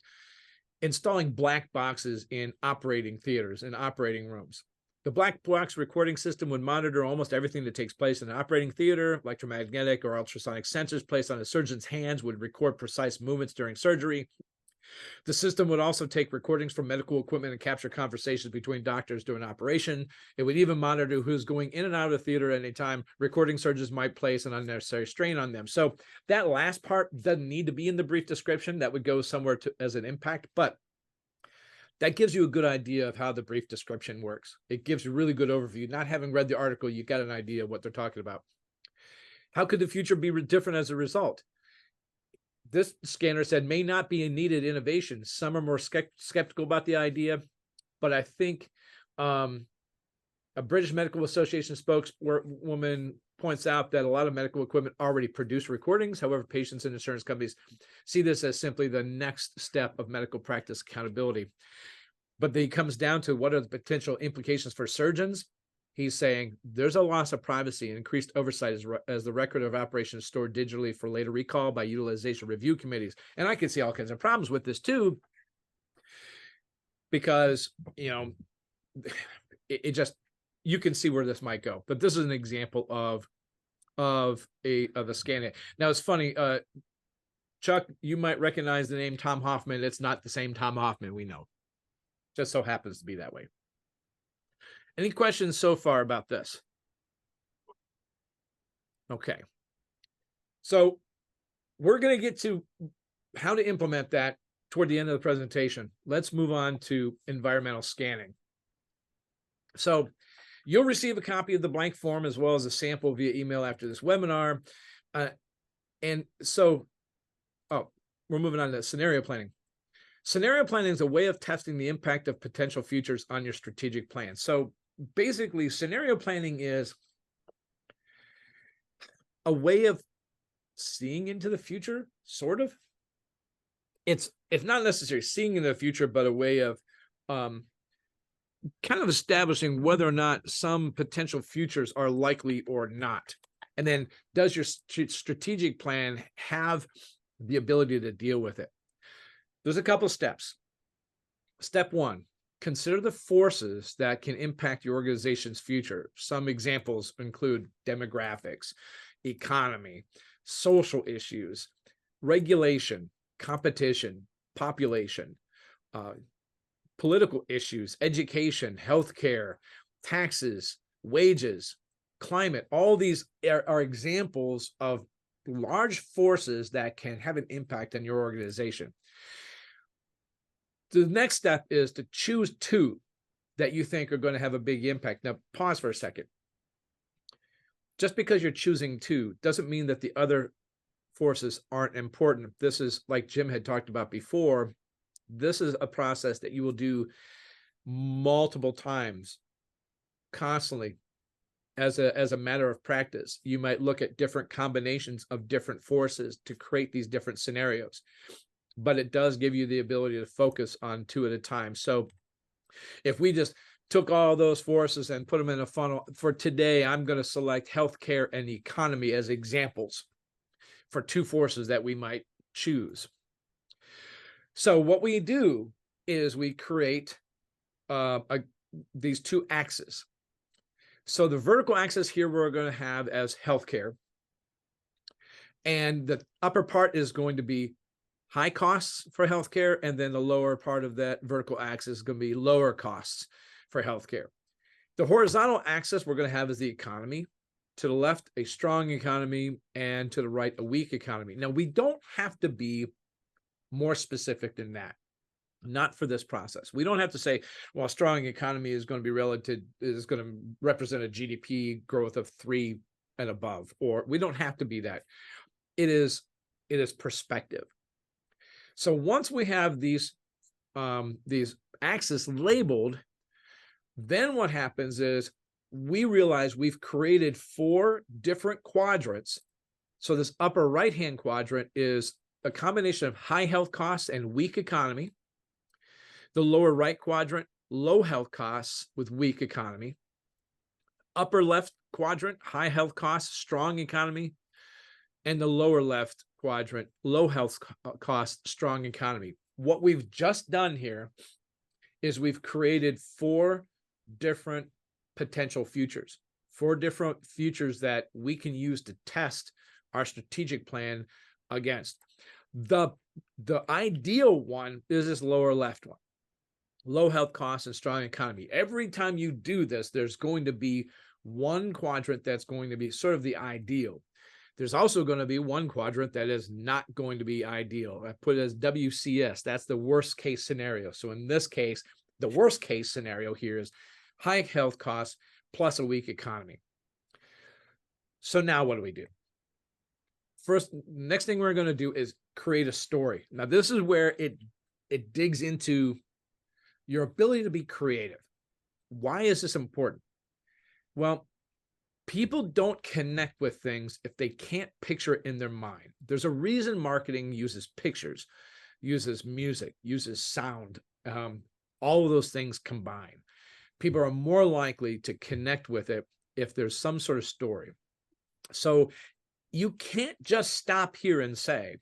installing black boxes in operating theaters and operating rooms. The black box recording system would monitor almost everything that takes place in an operating theater. Electromagnetic or ultrasonic sensors placed on a surgeon's hands would record precise movements during surgery. The system would also take recordings from medical equipment and capture conversations between doctors during operation. It would even monitor who's going in and out of the theater at any time. Recording surgeons might place an unnecessary strain on them. So that last part doesn't need to be in the brief description. That would go somewhere as an impact, but that gives you a good idea of how the brief description works. It gives you a really good overview. Not having read the article, you got an idea of what they're talking about. How could the future be different as a result? This scanner said may not be a needed innovation. Some are more skeptical about the idea, but I think a British Medical Association spokeswoman points out that a lot of medical equipment already produce recordings. However, patients and insurance companies see this as simply the next step of medical practice accountability. But then it comes down to what are the potential implications for surgeons. He's saying there's a loss of privacy and increased oversight as the record of operations stored digitally for later recall by utilization review committees. And I can see all kinds of problems with this too, because, it just, you can see where this might go. But this is an example of a scan. Now it's funny, Chuck, you might recognize the name Tom Hoffman. It's not the same Tom Hoffman we know. Just so happens to be that way. Any questions so far about this? Okay. So we're going to get to how to implement that toward the end of the presentation. Let's move on to environmental scanning. So you'll receive a copy of the blank form as well as a sample via email after this webinar. And so, we're moving on to scenario planning. Scenario planning is a way of testing the impact of potential futures on your strategic plan. So basically, scenario planning is a way of seeing into the future, sort of. It's not necessarily seeing into the future, but a way of kind of establishing whether or not some potential futures are likely or not. And then does your strategic plan have the ability to deal with it? There's a couple of steps. Step 1, consider the forces that can impact your organization's future. Some examples include demographics, economy, social issues, regulation, competition, population, political issues, education, healthcare, taxes, wages, climate. All these are examples of large forces that can have an impact on your organization. The next step is to choose 2 that you think are going to have a big impact. Now, pause for a second. Just because you're choosing two doesn't mean that the other forces aren't important. This is, like Jim had talked about before, this is a process that you will do multiple times, constantly, as a matter of practice. You might look at different combinations of different forces to create these different scenarios, but it does give you the ability to focus on two at a time. So if we just took all those forces and put them in a funnel, for today, I'm going to select healthcare and economy as examples for two forces that we might choose. So what we do is we create these two axes. So the vertical axis here we're going to have as healthcare, and the upper part is going to be high costs for healthcare, and then the lower part of that vertical axis is going to be lower costs for healthcare. The horizontal axis we're going to have is the economy. To the left, a strong economy, and to the right, a weak economy. Now, we don't have to be more specific than that. Not for this process. We don't have to say, well, a strong economy is going to represent a GDP growth of 3 and above, or we don't have to be that. It is perspective. So once we have these axes labeled, then what happens is we realize we've created 4 different quadrants. So this upper right-hand quadrant is a combination of high health costs and weak economy. The lower right quadrant, low health costs with weak economy. Upper left quadrant, high health costs, strong economy. And the lower left quadrant, low health costs, strong economy. What we've just done here is we've created 4 different potential futures, 4 different futures that we can use to test our strategic plan against. The ideal one is this lower left one. Low health costs and strong economy. Every time you do this, there's going to be one quadrant that's going to be sort of the ideal. There's also going to be one quadrant that is not going to be ideal. I put it as WCS. That's the worst case scenario. So in this case, the worst case scenario here is high health costs plus a weak economy. So now what do we do? First, next thing we're going to do is create a story. Now, this is where it digs into your ability to be creative. Why is this important? Well, people don't connect with things if they can't picture it in their mind. There's a reason marketing uses pictures, uses music, uses sound, all of those things combined. People are more likely to connect with it if there's some sort of story. So you can't just stop here and say,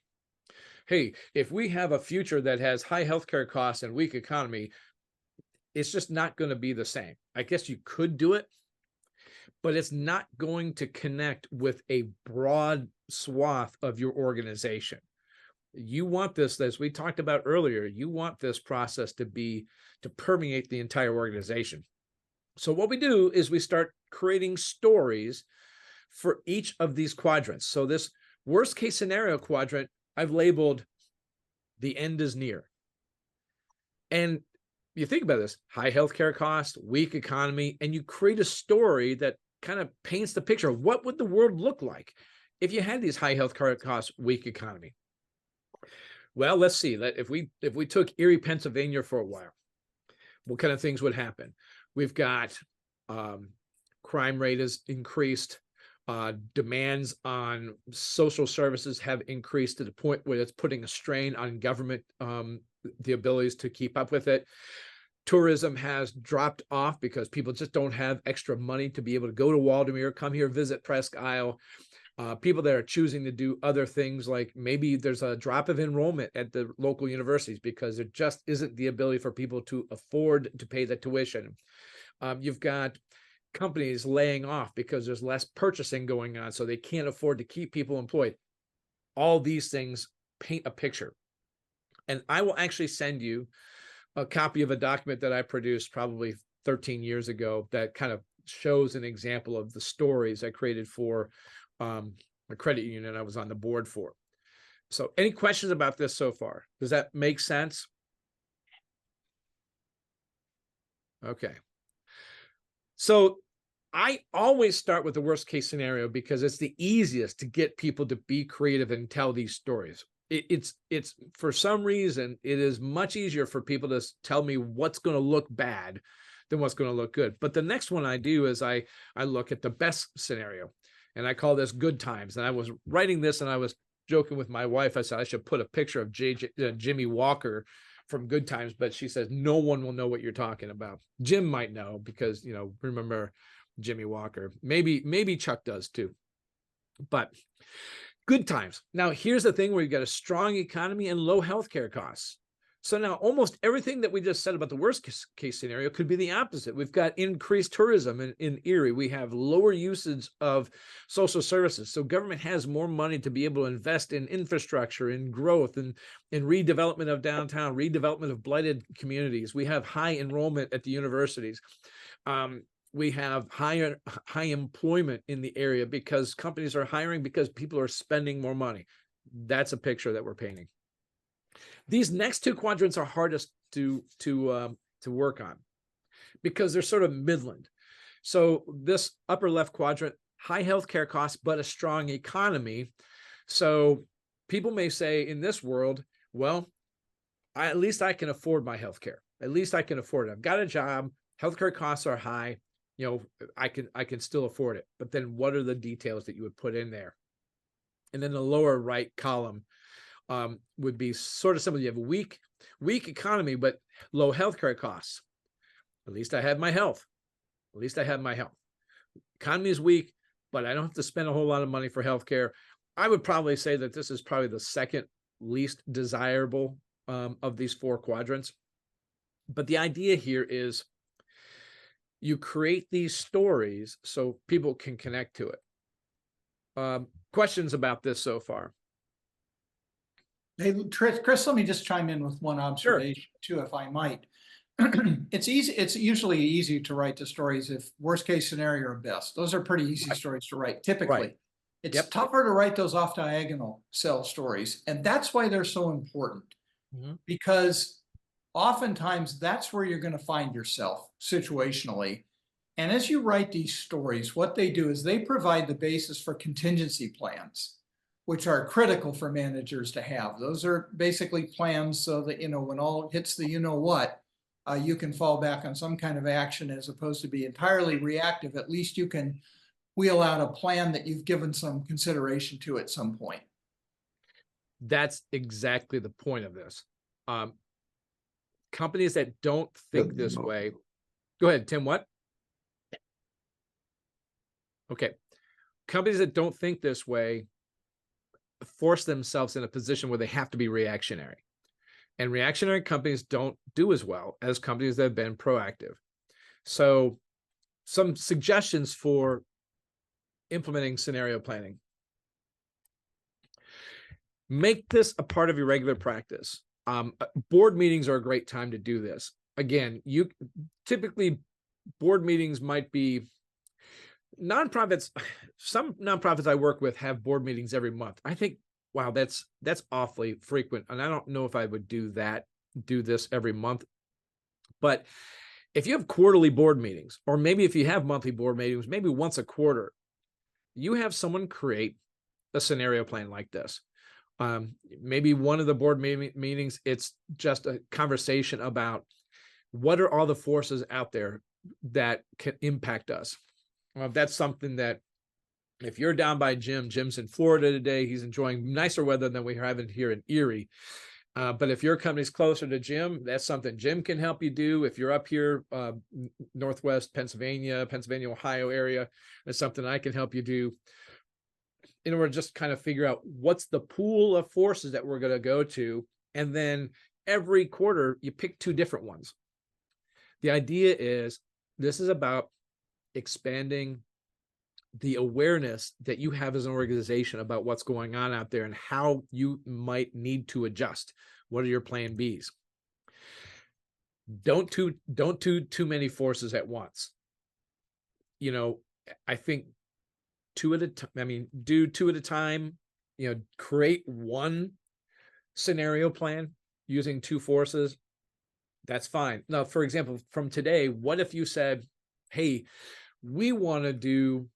hey, if we have a future that has high healthcare costs and weak economy, it's just not going to be the same. I guess you could do it, but it's not going to connect with a broad swath of your organization. You want this, as we talked about earlier, you want this process to permeate the entire organization. So what we do is we start creating stories for each of these quadrants. So this worst case scenario quadrant, I've labeled the end is near. And you think about this, high healthcare cost, weak economy, and you create a story that kind of paints the picture of what would the world look like if you had these high healthcare costs, weak economy. Well, let's see. If we took Erie, Pennsylvania for a while, what kind of things would happen? We've got crime rate has increased. Demands on social services have increased to the point where it's putting a strain on government, the abilities to keep up with it. Tourism has dropped off because people just don't have extra money to be able to go to Waldameer, come here, visit Presque Isle. People that are choosing to do other things, like maybe there's a drop of enrollment at the local universities because there just isn't the ability for people to afford to pay the tuition. You've got companies laying off because there's less purchasing going on, so they can't afford to keep people employed. All these things paint a picture. And I will actually send you a copy of a document that I produced probably 13 years ago that kind of shows an example of the stories I created for a credit union I was on the board for. So any questions about this so far? Does that make sense? Okay. So I always start with the worst case scenario because it's the easiest to get people to be creative and tell these stories. It's for some reason, it is much easier for people to tell me what's going to look bad than what's going to look good. But the next one I do is I look at the best scenario, and I call this good times. And I was writing this and I was joking with my wife. I said I should put a picture of Jimmy Walker from Good Times, but she says no one will know what you're talking about. Jim might know because, remember Jimmy Walker. Maybe Chuck does too. But Good Times. Now, here's the thing where you've got a strong economy and low healthcare costs. So now almost everything that we just said about the worst case scenario could be the opposite. We've got increased tourism in Erie. We have lower usage of social services. So government has more money to be able to invest in infrastructure, in growth, and in redevelopment of downtown, redevelopment of blighted communities. We have high enrollment at the universities. We have high employment in the area because companies are hiring because people are spending more money. That's a picture that we're painting. These next two quadrants are hardest to work on because they're sort of midland. So this upper left quadrant, high healthcare costs, but a strong economy. So people may say in this world, well, at least I can afford my healthcare. At least I can afford it. I've got a job. Healthcare costs are high. I can still afford it. But then what are the details that you would put in there? And then the lower right column would be sort of similar. You have a weak economy, but low healthcare costs. At least I have my health. At least I have my health. Economy is weak, but I don't have to spend a whole lot of money for healthcare. I would probably say that this is probably the second least desirable of these four quadrants. But the idea here is you create these stories so people can connect to it. Questions about this so far? Hey, Chris, let me just chime in with one observation too, if I might. It's usually easy to write the stories if worst case scenario or best. Those are pretty easy stories to write, typically. Right. It's tougher to write those off diagonal cell stories. And that's why they're so important. Because oftentimes that's where you're going to find yourself situationally. And as you write these stories, what they do is they provide the basis for contingency plans, which are critical for managers to have. Those are basically plans so that, when all hits the you can fall back on some kind of action as opposed to be entirely reactive. At least you can wheel out a plan that you've given some consideration to at some point. That's exactly the point of this. Companies that don't think this way. Go ahead, Tim, what? Okay. Companies that don't think this way force themselves in a position where they have to be reactionary. And reactionary companies don't do as well as companies that have been proactive. So some suggestions for implementing scenario planning. Make this a part of your regular practice. Board meetings are a great time to do this. Again, typically board meetings might be nonprofits. Some nonprofits I work with have board meetings every month. I think, wow, that's awfully frequent. And I don't know if I would do this every month. But if you have quarterly board meetings, or maybe if you have monthly board meetings, maybe once a quarter, you have someone create a scenario plan like this. Maybe one of the board meetings, it's just a conversation about what are all the forces out there that can impact us. That's something that if you're down by Jim's in Florida today, he's enjoying nicer weather than we have here in Erie. But if your company's closer to Jim, that's something Jim can help you do. If you're up here, Northwest Pennsylvania, Ohio area, that's something I can help you do. In order to just kind of figure out what's the pool of forces that we're going to go to. And then every quarter, you pick two different ones. The idea is this is about expanding the awareness that you have as an organization about what's going on out there and how you might need to adjust. What are your plan Bs? Don't do too many forces at once. I think do 2 at a time, create one scenario plan using two forces. That's fine. Now, for example, from today, what if you said, hey, we want to do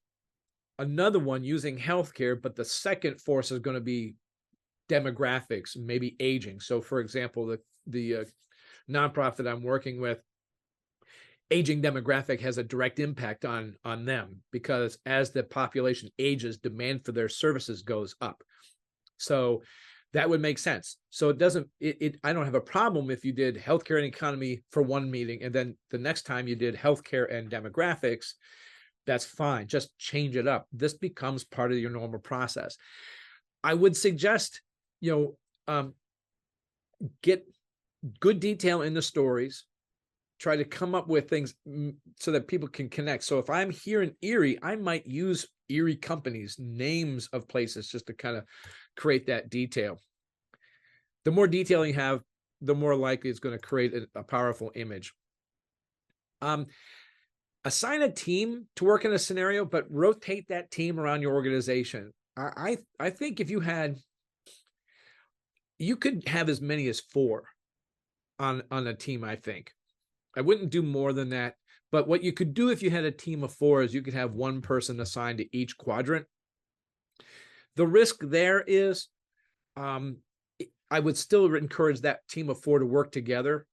another one using healthcare, but the second force is going to be demographics, maybe aging. So for example, the nonprofit I'm working with, aging demographic has a direct impact on them, because as the population ages, demand for their services goes up. So that would make sense. So it doesn't, I don't have a problem if you did healthcare and economy for one meeting, and then the next time you did healthcare and demographics. That's fine. Just change it up. This becomes part of your normal process. I would suggest, get good detail in the stories. Try to come up with things so that people can connect. So if I'm here in Erie, I might use Erie companies, names of places, just to kind of create that detail. The more detail you have, the more likely it's going to create a powerful image. Assign a team to work in a scenario, but rotate that team around your organization. I think if you could have as many as 4 on a team. I think I wouldn't do more than that. But what you could do if you had a team of 4 is you could have one person assigned to each quadrant. The risk there is, I would still encourage that team of 4 to work together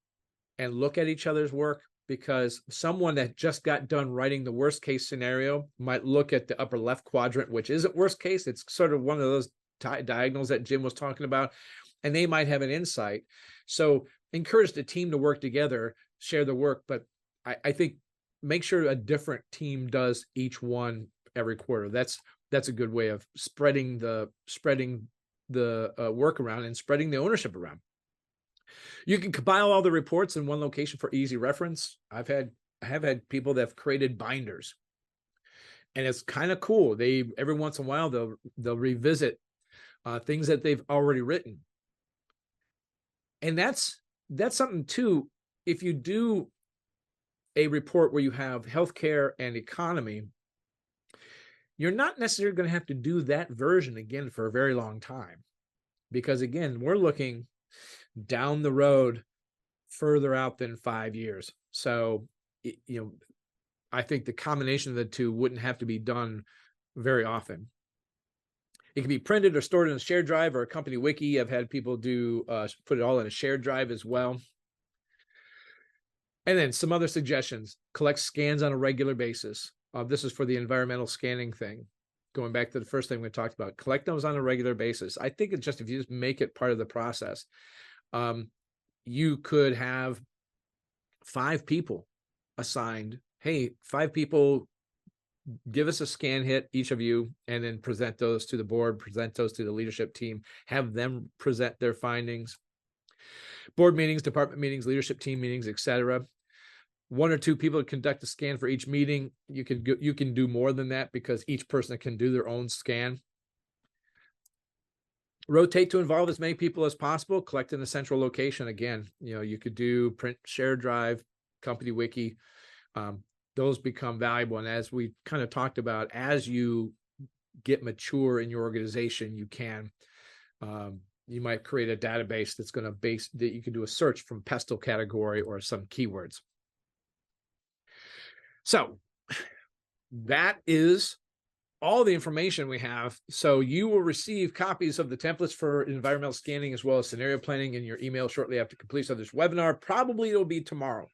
and look at each other's work, because someone that just got done writing the worst case scenario might look at the upper left quadrant, which isn't worst case. It's sort of one of those diagonals that Jim was talking about, and they might have an insight. So encourage the team to work together, share the work, but I think make sure a different team does each one every quarter. That's a good way of spreading the work around and spreading the ownership around. You can compile all the reports in one location for easy reference. I have had people that have created binders, and it's kind of cool. They, every once in a while, they'll revisit things that they've already written. And that's something too. If you do a report where you have healthcare and economy, you're not necessarily going to have to do that version again for a very long time, because again, we're looking down the road further out than 5 years. So, I think the combination of the two wouldn't have to be done very often. It can be printed or stored in a shared drive or a company wiki. I've had people do put it all in a shared drive as well. And then some other suggestions: collect scans on a regular basis. This is for the environmental scanning thing. Going back to the first thing we talked about, collect those on a regular basis. I think it's just, if you just make it part of the process, you could have 5 people assigned. Hey, 5 people, give us a scan hit, each of you, and then present those to the board, present those to the leadership team, have them present their findings. Board meetings, department meetings, leadership team meetings, etc. 1 or 2 people conduct a scan for each meeting. You can do more than that, because each person can do their own scan. Rotate to involve as many people as possible. Collect in a central location. Again, you could do print, share drive, company wiki. Those become valuable. And as we kind of talked about, as you get mature in your organization, you might create a database that's going to that you can do a search from pestle category or some keywords. So that is all the information we have. So you will receive copies of the templates for environmental scanning as well as scenario planning in your email shortly after completion of this webinar. Probably it'll be tomorrow.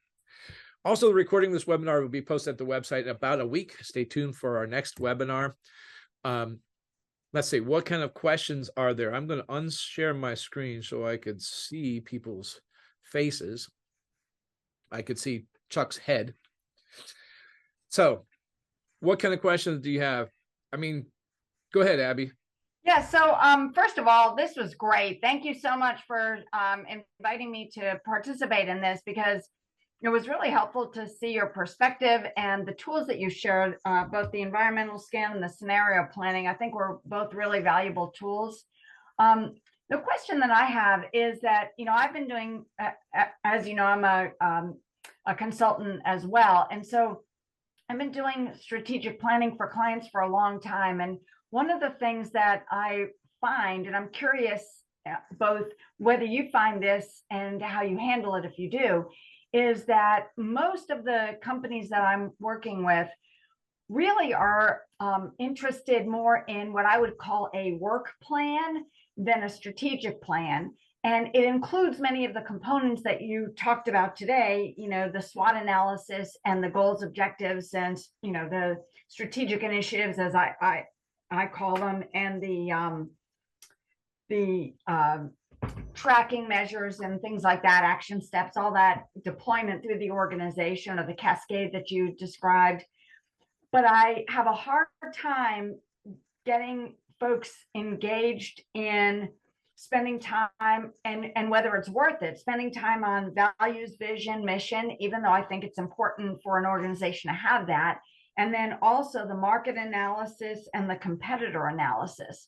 Also, the recording of this webinar will be posted at the website in about a week. Stay tuned for our next webinar. Let's see, what kind of questions are there? I'm going to unshare my screen so I could see people's faces. I could see Chuck's head. So what kind of questions do you have? I mean, go ahead, Abby. Yeah, so first of all, this was great. Thank you so much for inviting me to participate in this, because it was really helpful to see your perspective and the tools that you shared, both the environmental scan and the scenario planning. I think were both really valuable tools. The question that I have is that, I've been doing, as you know, I'm a consultant as well. And so I've been doing strategic planning for clients for a long time. And one of the things that I find, and I'm curious both whether you find this and how you handle it if you do, is that most of the companies that I'm working with really are interested more in what I would call a work plan than a strategic plan. And it includes many of the components that you talked about today, the SWOT analysis and the goals, objectives, and, the strategic initiatives, as I call them, and the tracking measures and things like that, action steps, all that deployment through the organization, or the cascade that you described. But I have a hard time getting folks engaged in spending time, and whether it's worth it, spending time on values, vision, mission, even though I think it's important for an organization to have that. And then also the market analysis and the competitor analysis.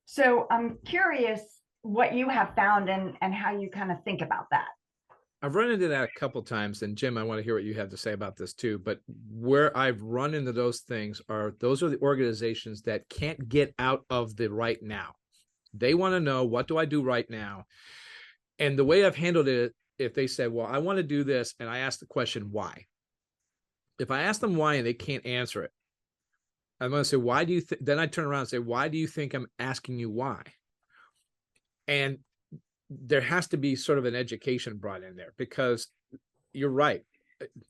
So I'm curious what you have found and how you kind of think about that. I've run into that a couple times, and Jim, I want to hear what you have to say about this too. But where I've run into those things those are the organizations that can't get out of the right now. They want to know, what do I do right now? And the way I've handled it, if they say, well, I want to do this, and I ask the question, why? If I ask them why and they can't answer it, I'm going to say, why do you think? Then I turn around and say, why do you think I'm asking you why? And there has to be sort of an education brought in there, because you're right.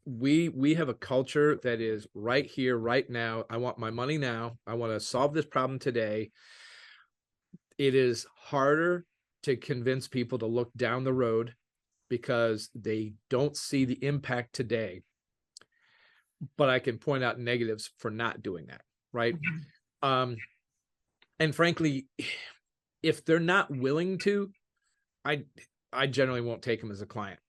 We have a culture that is right here, right now. I want my money now. I want to solve this problem today. It is harder to convince people to look down the road because they don't see the impact today. But I can point out negatives for not doing that, right? Mm-hmm. And frankly, if they're not willing to, I generally won't take them as a client,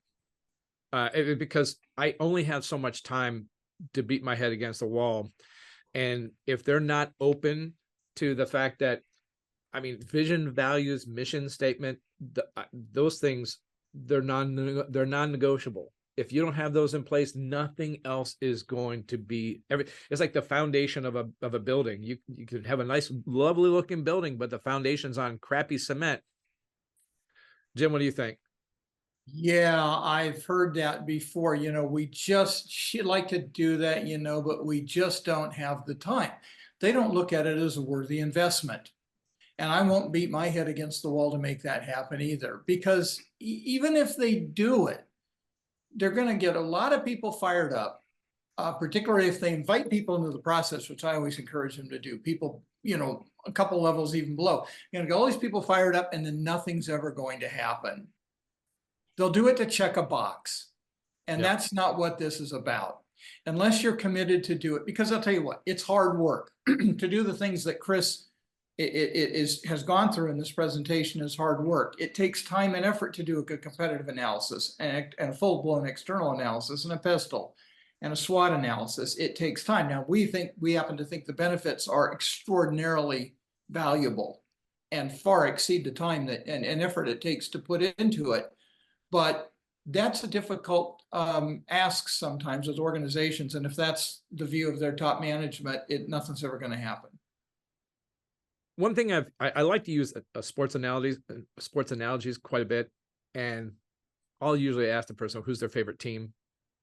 because I only have so much time to beat my head against the wall. And if they're not open to the fact that, vision, values, mission statement, those things, they're non-negotiable. If you don't have those in place, nothing else is going to be it's like the foundation of a building. You could have a nice, lovely looking building, but the foundation's on crappy cement. Jim, what do you think? Yeah, I've heard that before. She'd like to do that, but we just don't have the time. They don't look at it as a worthy investment. And I won't beat my head against the wall to make that happen either, because even if they do it, they're going to get a lot of people fired up, particularly if they invite people into the process, which I always encourage them to do. People, a couple levels even below, get all these people fired up, and then nothing's ever going to happen. They'll do it to check a box. And Yep. That's not what this is about. Unless you're committed to do it, because I'll tell you what, it's hard work to do the things that Chris has gone through in this presentation. Is hard work. It takes time and effort to do a good competitive analysis and a full-blown external analysis and a PESTLE and a SWOT analysis. It takes time. Now, we happen to think the benefits are extraordinarily valuable and far exceed the time and effort it takes to put into it. But that's a difficult ask sometimes with organizations. And if that's the view of their top management, nothing's ever going to happen. One thing I like to use sports analogies quite a bit, and I'll usually ask the person who's their favorite team.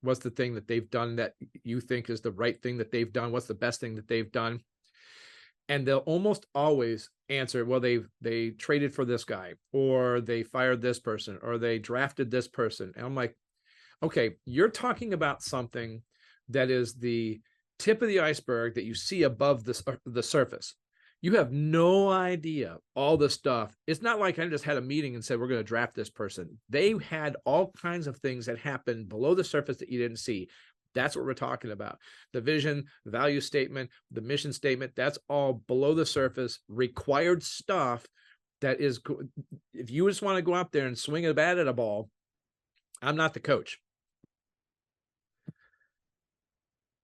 What's the thing that they've done that you think is the right thing that they've done? What's the best thing that they've done? And they'll almost always answer, well, they traded for this guy, or they fired this person, or they drafted this person. And I'm like, okay, you're talking about something that is the tip of the iceberg that you see above the surface. You have no idea all the stuff. It's not like I just had a meeting and said, we're going to draft this person. They had all kinds of things that happened below the surface that you didn't see. That's what we're talking about. The vision, the value statement, the mission statement, that's all below the surface, required stuff that is, if you just want to go out there and swing a bat at a ball, I'm not the coach.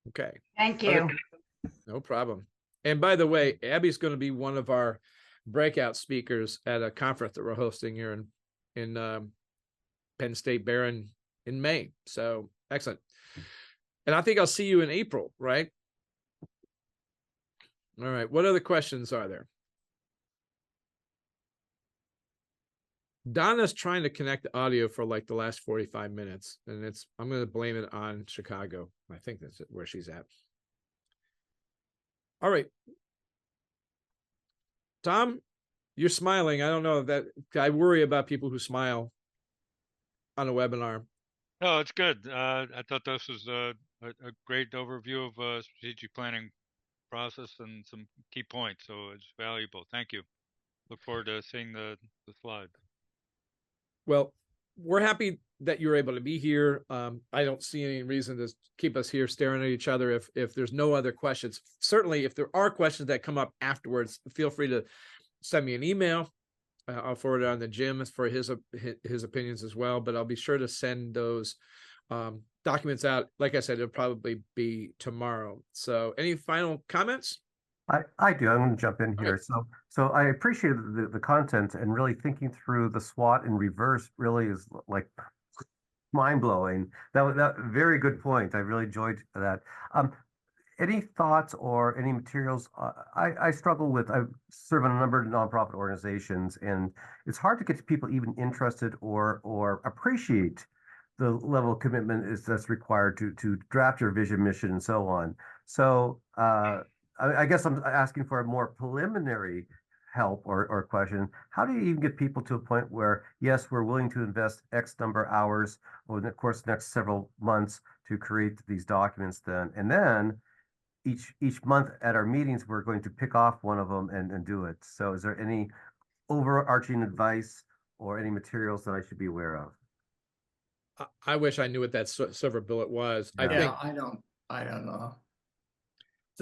Okay. Thank you. No problem. And by the way, Abby's going to be one of our breakout speakers at a conference that we're hosting here in Penn State Barron in May. So excellent. And I think I'll see you in April, right? All right. What other questions are there? Donna's trying to connect the audio for like the last 45 minutes, and I'm going to blame it on Chicago. I think that's where she's at. All right. Tom, you're smiling. I don't know if that, I worry about people who smile on a webinar. No, it's good. I thought this was a great overview of strategic planning process and some key points. So it's valuable. Thank you. Look forward to seeing the slide. Well, we're happy that you're able to be here. I don't see any reason to keep us here staring at each other if there's no other questions. Certainly, if there are questions that come up afterwards, feel free to send me an email. I'll forward it on to Jim for his opinions as well, but I'll be sure to send those documents out. Like I said, it'll probably be tomorrow. So any final comments? I do. I'm going to jump in here. Right. So I appreciate the content, and really thinking through the SWOT in reverse really is like mind blowing. That was very good point. I really enjoyed that. Any thoughts or any materials? I struggle with. I serve on a number of nonprofit organizations, and it's hard to get people even interested or appreciate the level of commitment that's required to draft your vision, mission, and so on. So I guess I'm asking for a more preliminary help or question. How do you even get people to a point where, yes, we're willing to invest X number of hours over the course of the next several months to create these documents then, and then each month at our meetings, we're going to pick off one of them and do it. So is there any overarching advice or any materials that I should be aware of? I wish I knew what that silver bullet was. Yeah. I don't know.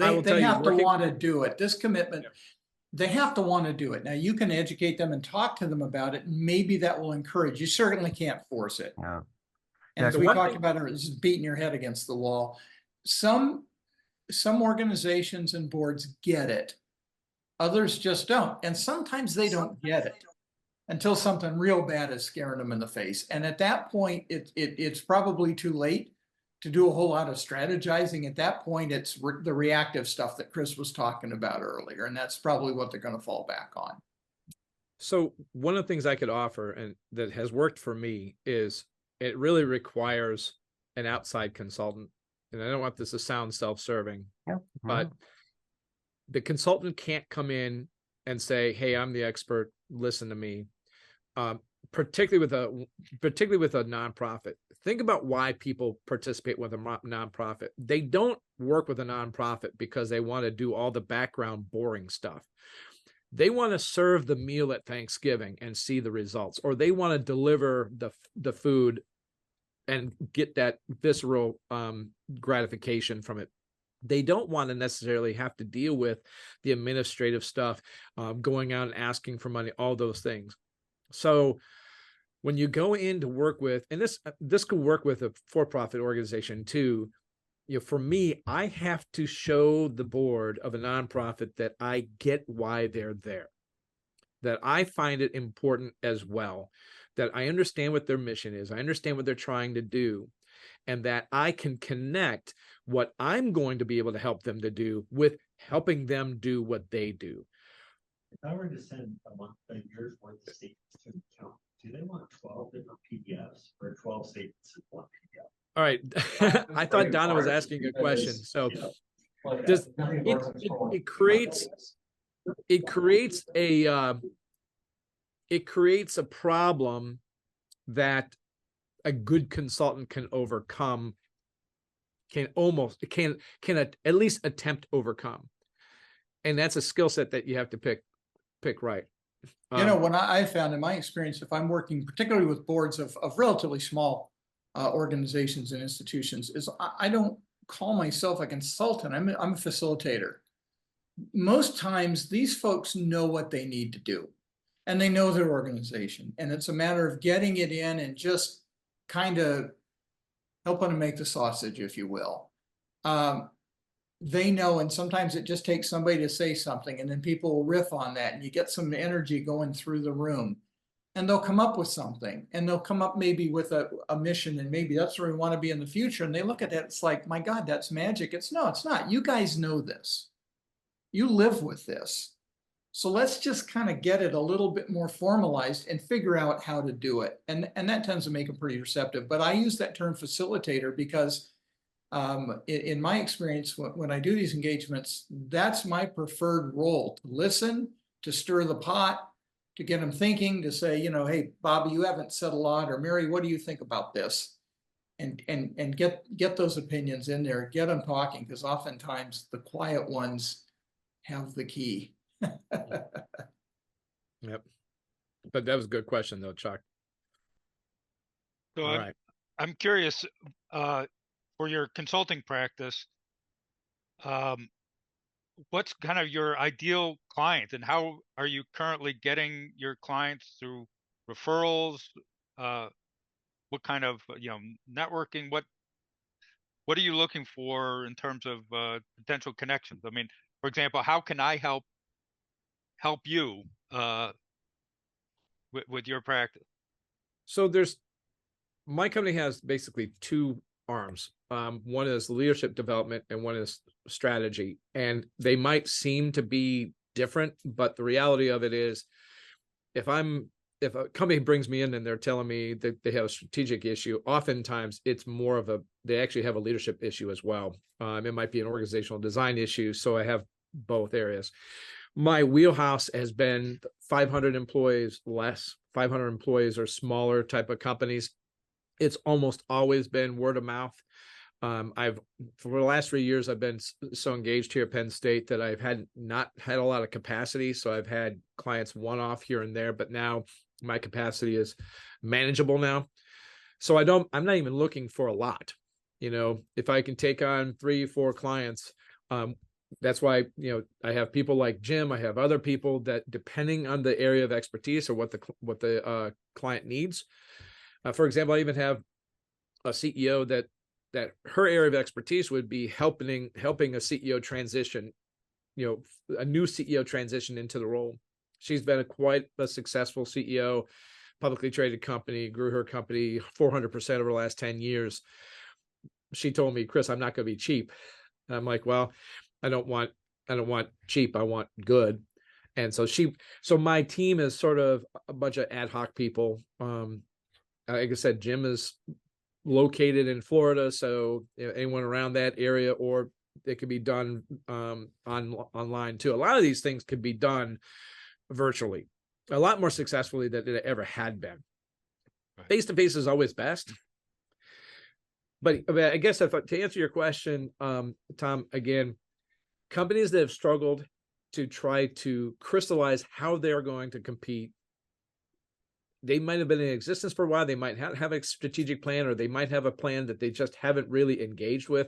I will tell They you, have to working- want to do it. This commitment, Yeah. they have to want to do it. Now you can educate them and talk to them about it. And maybe that will encourage. You certainly can't force it. Yeah. And as Yeah, we one talked thing- about, it's just beating your head against the wall. Some organizations and boards get it. Others just don't. And sometimes they don't get it until something real bad is scaring them in the face. And at that point, it's probably too late to do a whole lot of strategizing. At that point, it's the reactive stuff that Chris was talking about earlier. And that's probably what they're going to fall back on. So one of the things I could offer, and that has worked for me, is it really requires an outside consultant. And I don't want this to sound self-serving, Yeah. but the consultant can't come in and say, "Hey, I'm the expert. Listen to me." Particularly with a nonprofit. Think about why people participate with a nonprofit. They don't work with a nonprofit because they want to do all the background boring stuff. They want to serve the meal at Thanksgiving and see the results, or they want to deliver the food and get that visceral gratification from it. They don't want to necessarily have to deal with the administrative stuff, going out and asking for money, all those things. So when you go in to work with, and this could work with a for-profit organization too, for me, I have to show the board of a nonprofit that I get why they're there, that I find it important as well, that I understand what their mission is, I understand what they're trying to do, and that I can connect what I'm going to be able to help them to do with helping them do what they do. If I were to send a year's worth of statements to an account, do they want 12 different PDFs or 12 statements in one PDF? All right. I thought Donna was asking a question. So it creates a problem that a good consultant can overcome, can at least attempt to overcome. And that's a skill set that you have to pick right. When I found in my experience, if I'm working particularly with boards of relatively small organizations and institutions, is I don't call myself a consultant. I'm a facilitator. Most times these folks know what they need to do, and they know their organization, and it's a matter of getting it in and just kind of helping to make the sausage, if you will. They know, and sometimes it just takes somebody to say something, and then people will riff on that, and you get some energy going through the room, and they'll come up with something, and they'll come up maybe with a mission, and maybe that's where we want to be in the future. And they look at that, it's like, my God, that's magic. No, it's not. You guys know this. You live with this. So let's just kind of get it a little bit more formalized and figure out how to do it. And that tends to make them pretty receptive. But I use that term facilitator because in my experience, when I do these engagements, that's my preferred role: to listen, to stir the pot, to get them thinking, to say, you know, hey, Bobby, you haven't said a lot, or Mary, what do you think about this? And get those opinions in there, get them talking, because oftentimes the quiet ones have the key. Yep. But that was a good question though, Chuck. So All I'm, right. I'm curious, for your consulting practice, what's kind of your ideal client, and how are you currently getting your clients? Through referrals? What kind of, networking? What are you looking for in terms of potential connections? I mean, for example, how can I help you with your practice? So my company has basically two arms. One is leadership development and one is strategy. And they might seem to be different, but the reality of it is if a company brings me in and they're telling me that they have a strategic issue, oftentimes it's more of they actually have a leadership issue as well. It might be an organizational design issue. So I have both areas. My wheelhouse has been 500 employees less, 500 employees or smaller type of companies. It's almost always been word of mouth. For the last 3 years, I've been so engaged here at Penn State that I've not had a lot of capacity. So I've had clients one-off here and there, but now my capacity is manageable now. So I'm not even looking for a lot. You know, if I can take on 3-4 clients, that's why, you know, I have people like Jim. I have other people that, depending on the area of expertise or what the client needs. For example, I even have a CEO that her area of expertise would be helping a CEO transition, you know, a new CEO transition into the role. She's been quite a successful CEO, publicly traded company, grew her company 400% over the last 10 years. She told me, Chris, I'm not going to be cheap. And I'm like, well, I don't want cheap. I want good. And so my team is sort of a bunch of ad hoc people. Like I said, Jim is located in Florida, so you know, anyone around that area, or it could be done online too. A lot of these things could be done virtually, a lot more successfully than it ever had been. Face to face is always best. But I guess to answer your question, Tom, again, companies that have struggled to try to crystallize how they're going to compete, they might have been in existence for a while. They might have a strategic plan, or they might have a plan that they just haven't really engaged with.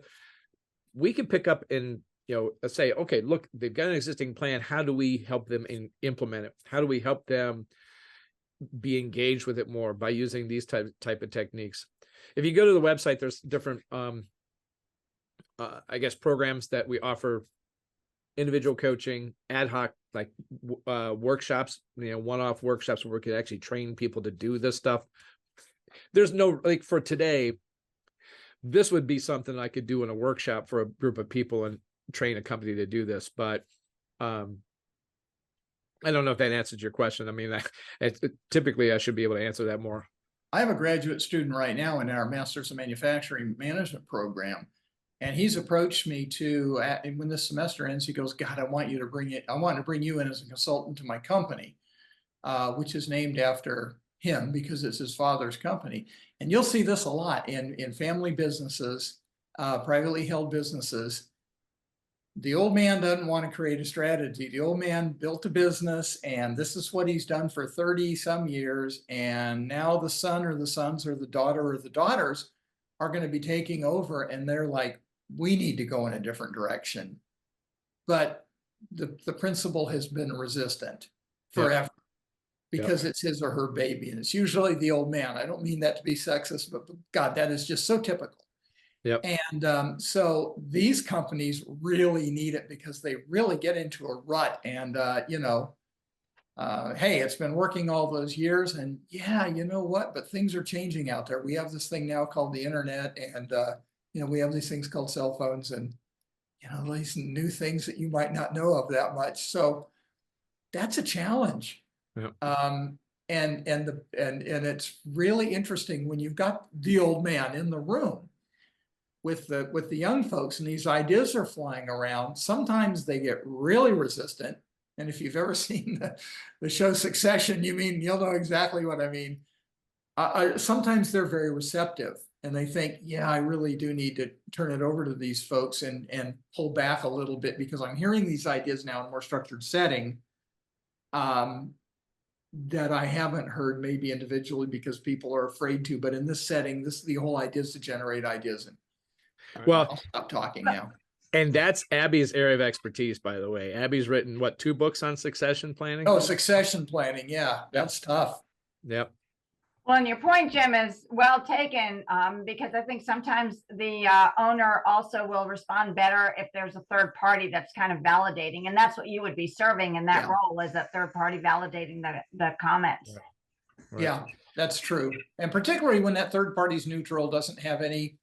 We can pick up and, you know, say, okay, look, they've got an existing plan. How do we help them implement it? How do we help them be engaged with it more by using these type of techniques? If you go to the website, there's different, I guess, programs that we offer: individual coaching, ad hoc, like workshops, you know, one-off workshops where we could actually train people to do this stuff. There's no, like, for today, this would be something I could do in a workshop for a group of people and train a company to do this. But I don't know if that answers your question. I mean, typically I should be able to answer that more. I have a graduate student right now in our Masters of Manufacturing Management program, and he's approached me when this semester ends, he goes, God, I want to bring you in as a consultant to my company, which is named after him because it's his father's company. And you'll see this a lot in family businesses, privately held businesses. The old man doesn't want to create a strategy. The old man built a business, and this is what he's done for 30 some years. And now the son or the sons or the daughter or the daughters are going to be taking over, and they're like, we need to go in a different direction. But the principal has been resistant forever. Yep. Because it's his or her baby, and it's usually the old man. I don't mean that to be sexist, but God, that is just so typical. Yep. And so these companies really need it because they really get into a rut. And hey, it's been working all those years, and yeah, you know what? But things are changing out there. We have this thing now called the internet, and we have these things called cell phones, and these new things that you might not know of that much. So that's a challenge. Yeah. And it's really interesting when you've got the old man in the room with the young folks and these ideas are flying around. Sometimes they get really resistant. And if you've ever seen the show Succession, you'll know exactly what I mean. Sometimes they're very receptive and they think, yeah, I really do need to turn it over to these folks and pull back a little bit because I'm hearing these ideas now in a more structured setting that I haven't heard maybe individually because people are afraid to, but in this setting, the whole idea is to generate ideas. And Well, I'll stop talking now. And that's Abby's area of expertise, by the way. Abby's written, what, 2 books on succession planning? Oh, succession planning. Yeah, that's tough. Yep. Well, and your point, Jim, is well taken, because I think sometimes the owner also will respond better if there's a third party that's kind of validating. And that's what you would be serving in that role, as a third party validating the comments. Right. Yeah, that's true. And particularly when that third party's neutral, doesn't have any,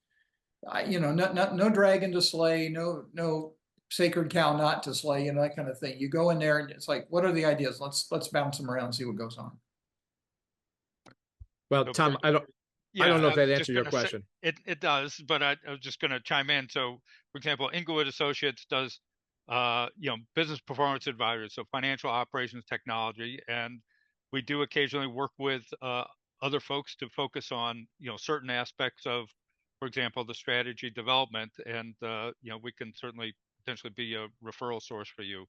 no dragon to slay, no sacred cow not to slay, that kind of thing. You go in there and it's like, what are the ideas? Let's bounce them around and see what goes on. Well, So Tom, I don't know if that answered your question. It does, but I was just going to chime in. So, for example, Inglewood Associates does, business performance advisors, so financial operations technology, and we do occasionally work with other folks to focus on, certain aspects of, for example, the strategy development, and we can certainly potentially be a referral source for you.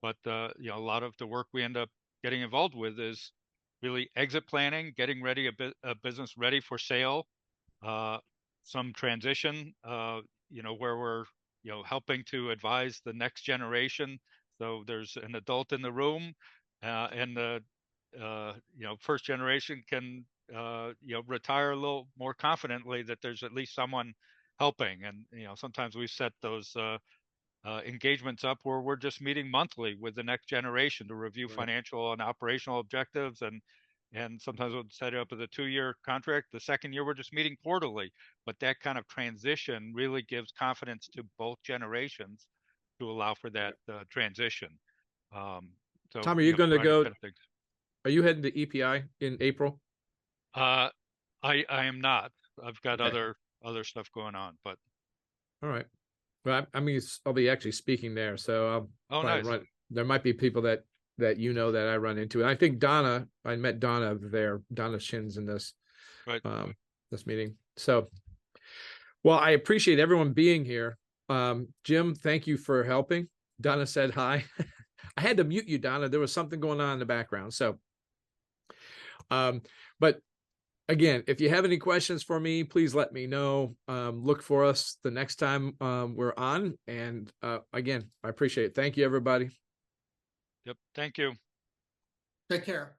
But a lot of the work we end up getting involved with is really exit planning, getting ready a business ready for sale, some transition, where we're helping to advise the next generation. So there's an adult in the room, and the first generation can retire a little more confidently that there's at least someone helping. And sometimes we set those engagements up where we're just meeting monthly with the next generation to review financial and operational objectives, and sometimes we'll set it up as a 2-year contract. The second year we're just meeting quarterly, but that kind of transition really gives confidence to both generations to allow for that transition. So Tom, are you going to go? Kind of Are you heading to EPI in April? I am not. I've got other stuff going on, but all right. Well, I'll be actually speaking there, so nice. There might be people that that I run into, and I think Donna. I met Donna there. Donna Shin's in this this meeting. So, well, I appreciate everyone being here. Jim, thank you for helping. Donna said hi. I had to mute you, Donna. There was something going on in the background. So, but again, if you have any questions for me, please let me know. Look for us the next time we're on. And again, I appreciate it. Thank you, everybody. Yep. Thank you. Take care.